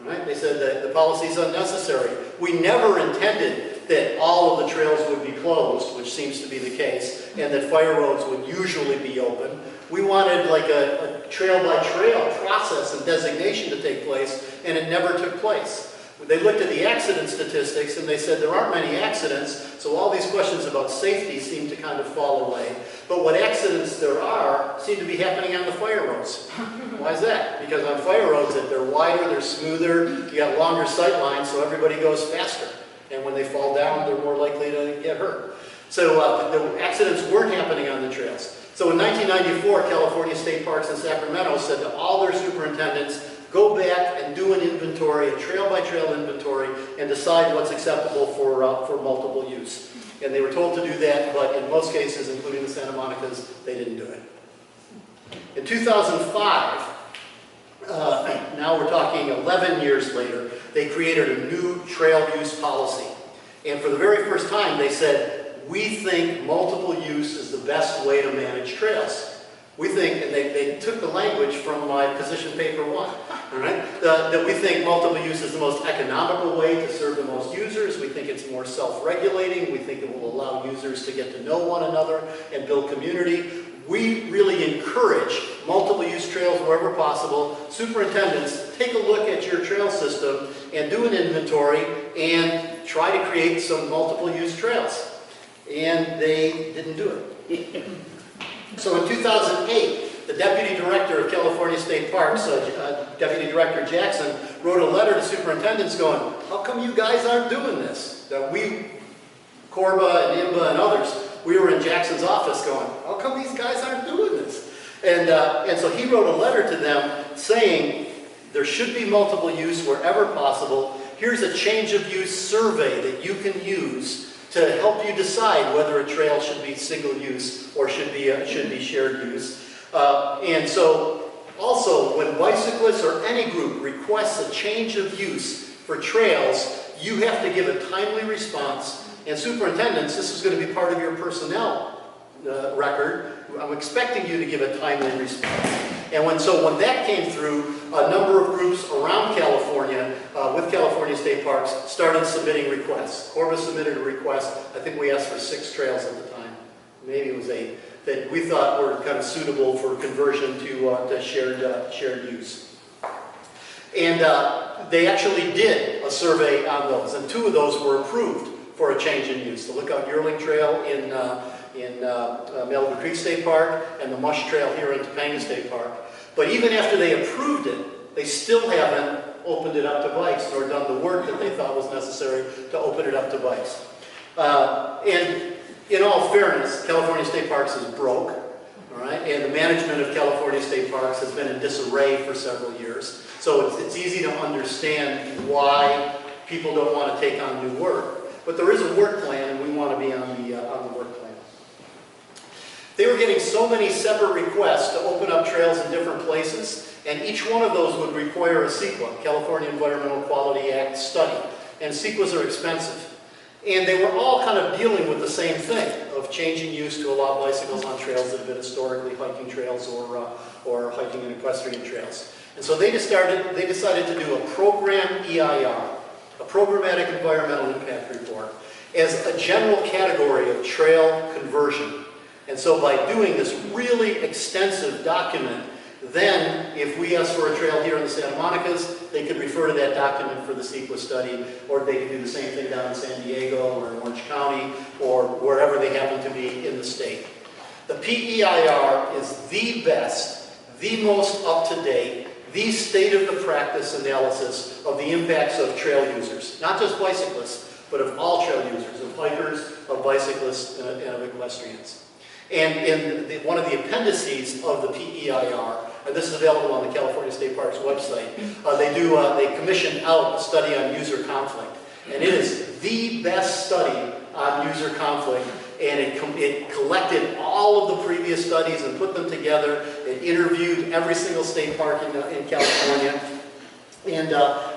Right? They said that the policy is unnecessary. We never intended that all of the trails would be closed, which seems to be the case, and that fire roads would usually be open. We wanted like a trail-by-trail process and designation to take place, and it never took place. They looked at the accident statistics and they said there aren't many accidents, so all these questions about safety seem to kind of fall away. But what accidents there are seem to be happening on the fire roads. Why is that? Because on fire roads, they're wider, they're smoother, you got longer sight lines, so everybody goes faster. And when they fall down, they're more likely to get hurt. So the accidents weren't happening on the trails. So in 1994, California State Parks in Sacramento said to all their superintendents, go back and do an inventory, a trail-by-trail inventory, and decide what's acceptable for multiple use. And they were told to do that, but in most cases, including the Santa Monicas, they didn't do it. In 2005, now we're talking 11 years later, they created a new trail use policy. And for the very first time, they said, we think multiple use is the best way to manage trails. We think, and they took the language from my position paper 1, all right? That we think multiple use is the most economical way to serve the most users. We think it's more self-regulating. We think it will allow users to get to know one another and build community. We really encourage multiple use trails wherever possible. Superintendents, take a look at your trail system and do an inventory and try to create some multiple use trails. And they didn't do it. So in 2008, the Deputy Director of California State Parks, Deputy Director Jackson, wrote a letter to superintendents going, how come you guys aren't doing this? We, Corba and IMBA and others, we were in Jackson's office going, how come these guys aren't doing this? And so he wrote a letter to them saying, there should be multiple use wherever possible. Here's a change of use survey that you can use to help you decide whether a trail should be single use or should be shared use. And so also when bicyclists or any group requests a change of use for trails, you have to give a timely response. And superintendents, this is going to be part of your personnel record. I'm expecting you to give a timely response. And when that came through, a number of groups around California with California State Parks started submitting requests. Corba submitted a request. I think we asked for 6 trails at the time. Maybe it was 8 that we thought were kind of suitable for conversion to shared use. And they actually did a survey on those, and 2 of those were approved for a change in use. The Lookout Yearling Trail in Malibu Creek State Park and the Mush Trail here in Topanga State Park. But even after they approved it, they still haven't opened it up to bikes nor done the work that they thought was necessary to open it up to bikes. And in all fairness, California State Parks is broke, all right? And the management of California State Parks has been in disarray for several years. So it's easy to understand why people don't want to take on new work. But there is a work plan, and we want to be on the work plan. They were getting so many separate requests to open up trails in different places, and each one of those would require a CEQA, California Environmental Quality Act study. And CEQAs are expensive. And they were all kind of dealing with the same thing, of of changing use to allow bicycles on trails that have been historically hiking trails or hiking and equestrian trails. And so they decided to do a program EIR, a programmatic environmental impact report, as a general category of trail conversion. And so by doing this really extensive document, then if we ask for a trail here in the Santa Monicas, they could refer to that document for the CEQA study, or they could do the same thing down in San Diego or in Orange County or wherever they happen to be in the state. The PEIR is the best, the most up-to-date, the state-of-the-practice analysis of the impacts of trail users, not just bicyclists, but of all trail users, of hikers, of bicyclists, and of equestrians. And in one of the appendices of the PEIR, and this is available on the California State Parks website, they commissioned out a study on user conflict. And it is the best study on user conflict, and it collected all of the previous studies and put them together. It interviewed every single state park in California, and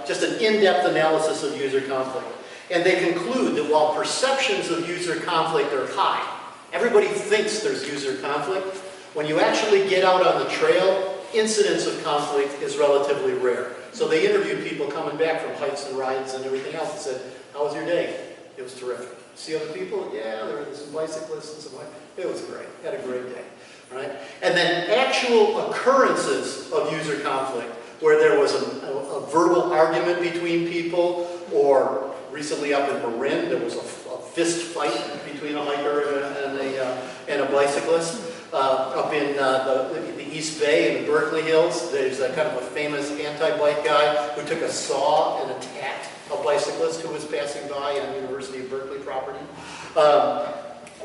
just an in-depth analysis of user conflict. And they conclude that while perceptions of user conflict are high, everybody thinks there's user conflict. When you actually get out on the trail, incidents of conflict is relatively rare. So they interviewed people coming back from hikes and rides and everything else and said, "How was your day?" "It was terrific." "See other people?" "Yeah, there were some bicyclists and some hikers." "It was great. Had a great day." Right? And then actual occurrences of user conflict, where there was a verbal argument between people, or recently up in Marin, there was a fist fight between a hiker and a bicyclist. Up in the East Bay in the Berkeley Hills, there's a kind of a famous anti-bike guy who took a saw and attacked a bicyclist who was passing by on University of Berkeley property.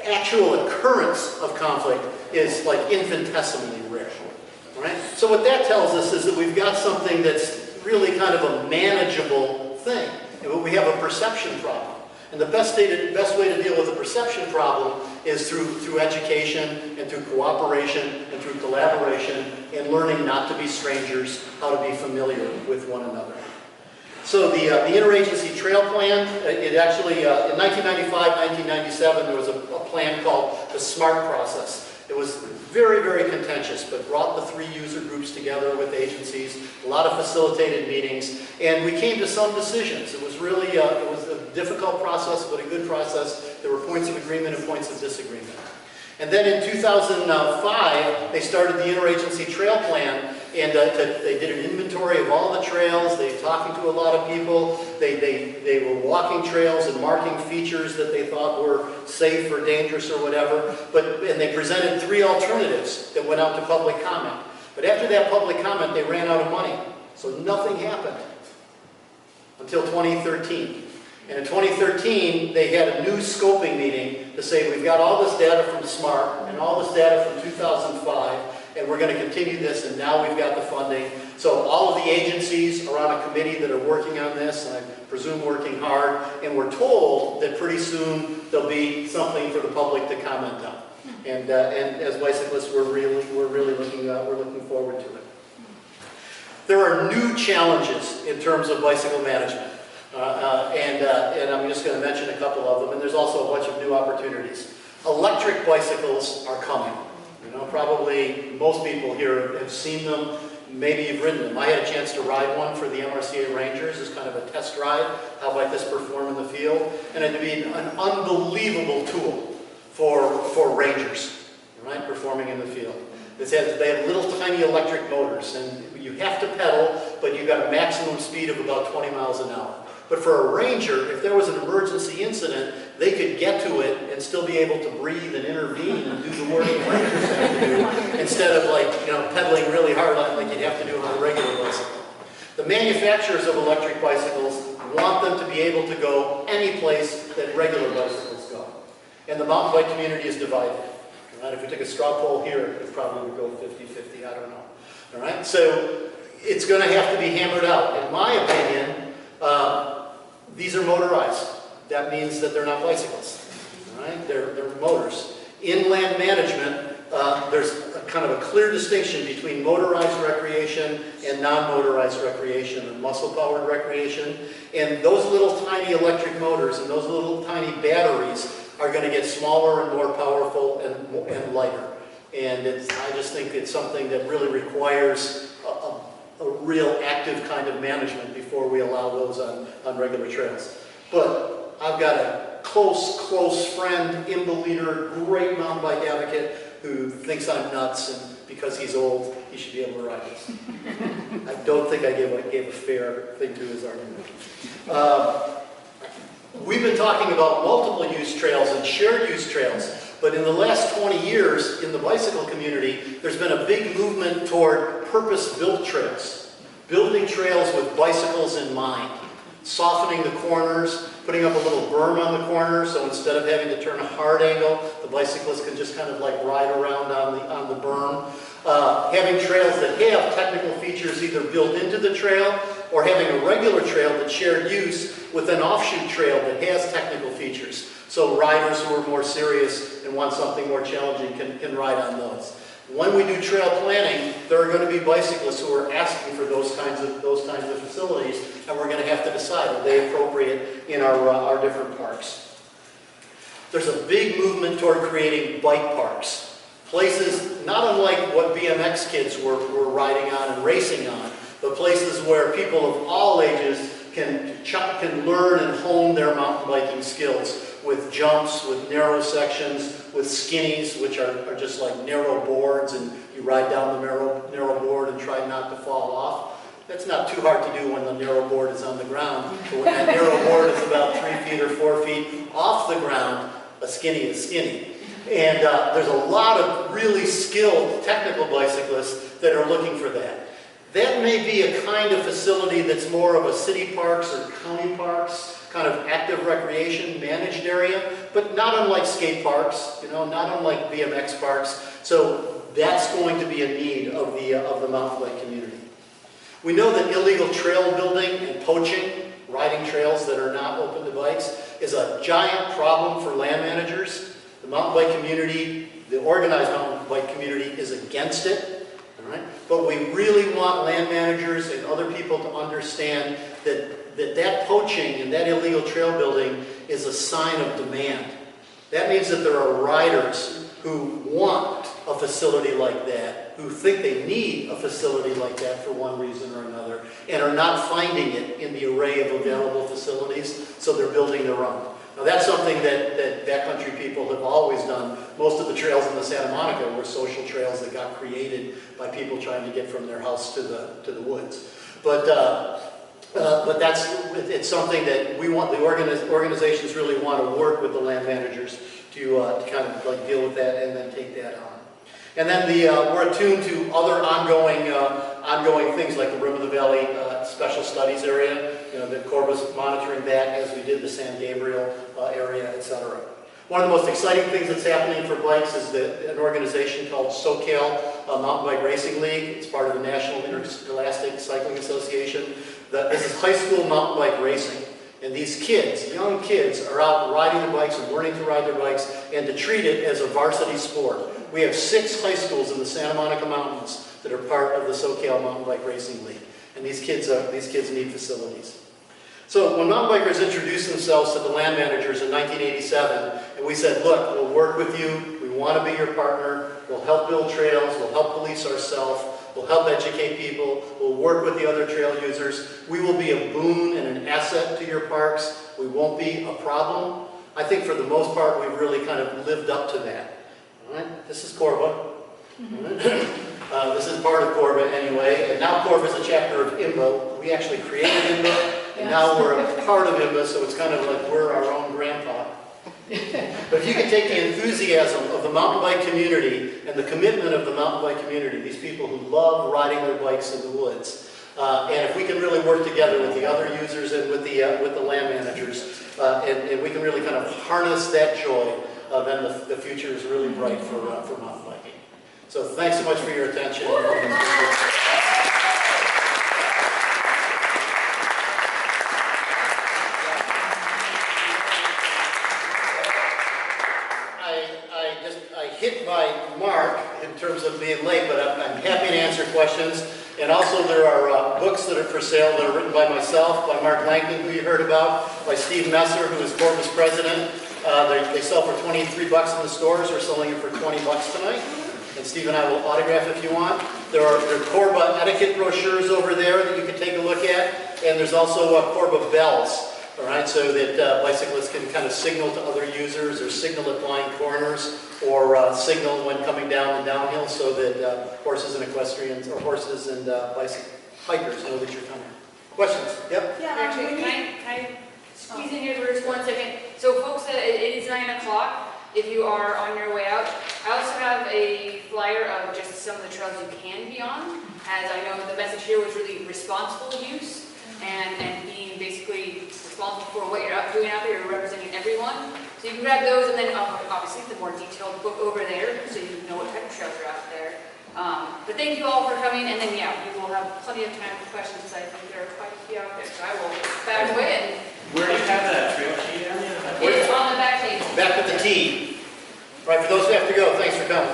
Actual occurrence of conflict is like infinitesimally rare. Right? So what that tells us is that we've got something that's really kind of a manageable thing. We have a perception problem. And the best way to deal with a perception problem is through education and through cooperation and through collaboration and learning not to be strangers, how to be familiar with one another. So the Interagency Trail Plan, it actually, in 1995, 1997, there was a plan called the SMART process. It was very, very contentious, but brought the three user groups together with agencies, a lot of facilitated meetings, and we came to some decisions. It was really, it was a difficult process, but a good process. There were points of agreement and points of disagreement. And then in 2005, they started the Interagency Trail Plan, and they did an inventory of all the trails. They were talking to a lot of people. They were walking trails and marking features that they thought were safe or dangerous or whatever. And they presented three alternatives that went out to public comment. But after that public comment, they ran out of money. So nothing happened until 2013. And in 2013, they had a new scoping meeting to say, we've got all this data from SMART and all this data from 2005, and we're going to continue this, and now we've got the funding. So all of the agencies are on a committee that are working on this, and I presume working hard, and we're told that pretty soon there'll be something for the public to comment on. And as bicyclists, we're really looking forward to it. There are new challenges in terms of bicycle management. And I'm just going to mention a couple of them, and there's also a bunch of new opportunities. Electric bicycles are coming. You know, probably most people here have seen them. Maybe you've ridden them. I had a chance to ride one for the MRCA Rangers as kind of a test ride. How might this perform in the field? And it'd be an unbelievable tool for rangers, right, performing in the field. They have little tiny electric motors, and you have to pedal, but you've got a maximum speed of about 20 miles an hour. But for a ranger, if there was an emergency incident, they could get to it and still be able to breathe and intervene and do the work the rangers have to do, instead of pedaling really hard like you'd have to do on a regular bicycle. The manufacturers of electric bicycles want them to be able to go any place that regular bicycles go. And the mountain bike community is divided. Right? If we took a straw poll here, it probably would go 50-50, I don't know. All right? So it's going to have to be hammered out. In my opinion, these are motorized. That means that they're not bicycles. All right? They're motors. Inland management, there's a kind of a clear distinction between motorized recreation and non-motorized recreation, and muscle-powered recreation. And those little tiny electric motors and those little tiny batteries are going to get smaller and more powerful and lighter. And I just think it's something that really requires a real active kind of management before we allow those on regular trails. But I've got a close friend, IMBA leader, great mountain bike advocate who thinks I'm nuts, and because he's old, he should be able to ride this. I don't think I gave a fair thing to his argument. We've been talking about multiple use trails and shared use trails, but in the last 20 years in the bicycle community, there's been a big movement toward purpose-built trails, building trails with bicycles in mind, softening the corners, putting up a little berm on the corner, so instead of having to turn a hard angle, the bicyclist can just kind of like ride around on the berm. Having trails that have technical features either built into the trail or having a regular trail that's shared use with an offshoot trail that has technical features. So riders who are more serious and want something more challenging can ride on those. When we do trail planning, there are going to be bicyclists who are asking for those kinds of facilities, and we're going to have to decide, are they appropriate in our different parks. There's a big movement toward creating bike parks. Places not unlike what BMX kids were riding on and racing on, but places where people of all ages can learn and hone their mountain biking skills with jumps, with narrow sections, with skinnies, which are just like narrow boards, and you ride down the narrow board and try not to fall off. That's not too hard to do when the narrow board is on the ground, but when that narrow board is about 3 feet or 4 feet off the ground, a skinny is skinny. And there's a lot of really skilled technical bicyclists that are looking for that. That may be a kind of facility that's more of a city parks or county parks, kind of active recreation managed area, but not unlike skate parks, not unlike BMX parks. So that's going to be a need of the mountain bike community. We know that illegal trail building and poaching, riding trails that are not open to bikes, is a giant problem for land managers. The mountain bike community, the organized mountain bike community, is against it. Right? But we really want land managers and other people to understand that poaching and that illegal trail building is a sign of demand. That means that there are riders who want a facility like that, who think they need a facility like that for one reason or another, and are not finding it in the array of available facilities, so they're building their own. Now that's something that backcountry people have always done. Most of the trails in the Santa Monica were social trails that got created by people trying to get from their house to the woods. But it's something that we want, the organizations really want to work with the land managers to kind of like deal with that and then take that on. And then we're attuned to other ongoing things like the Rim of the Valley Special Studies area. The Corps was monitoring that as we did the San Gabriel area, etc. One of the most exciting things that's happening for bikes is an organization called SoCal Mountain Bike Racing League. It's part of the National Interscholastic Cycling Association. This is high school mountain bike racing. And these kids, young kids, are out riding their bikes and learning to ride their bikes and to treat it as a varsity sport. We have 6 high schools in the Santa Monica Mountains that are part of the SoCal Mountain Bike Racing League. And these kids need facilities. So when mountain bikers introduced themselves to the land managers in 1987, and we said, look, we'll work with you, we want to be your partner, we'll help build trails, we'll help police ourselves, we'll help educate people, we'll work with the other trail users, we will be a boon and an asset to your parks, we won't be a problem. I think for the most part we've really kind of lived up to that. All right? This is Corba. This is part of Corba anyway, and now Corba is a chapter of IMBA. We actually created IMBA, and now we're a part of IMBA, so it's kind of like we're our own grandpa. But if you can take the enthusiasm of the mountain bike community and the commitment of the mountain bike community, these people who love riding their bikes in the woods, and if we can really work together with the other users and with the land managers, and we can really kind of harness that joy, then the future is really bright for mountain biking. So thanks so much for your attention. I hit my mark in terms of being late, but I'm happy to answer questions. And also there are books that are for sale that are written by myself, by Mark Langton, who you heard about, by Steve Messer, who is Corpus president, They sell for 23 bucks in the stores. We're selling them for 20 bucks tonight. And Steve and I will autograph if you want. There are Corba etiquette brochures over there that you can take a look at. And there's also Corba bells, all right, so that bicyclists can kind of signal to other users or signal at blind corners or signal when coming down the downhill so that horses and equestrians or horses and bikers know that you're coming. Questions? Yep? Yeah, Actually, can I squeeze in here for just 1 second? So folks, it is 9 o'clock. If you are on your way out, I also have a flyer of just some of the trails you can be on, as I know the message here was really responsible use and being basically responsible for what you're doing out there. You're representing everyone. So you can grab those, and then obviously the more detailed book over there, so you know what type of trails are out there. But thank you all for coming, and then yeah, we will have plenty of time for questions, because I think there are quite a few out there. So I will back away and... Where do you have that trail sheet? It's on the back page. Back with the T. All right, for those who have to go, thanks for coming.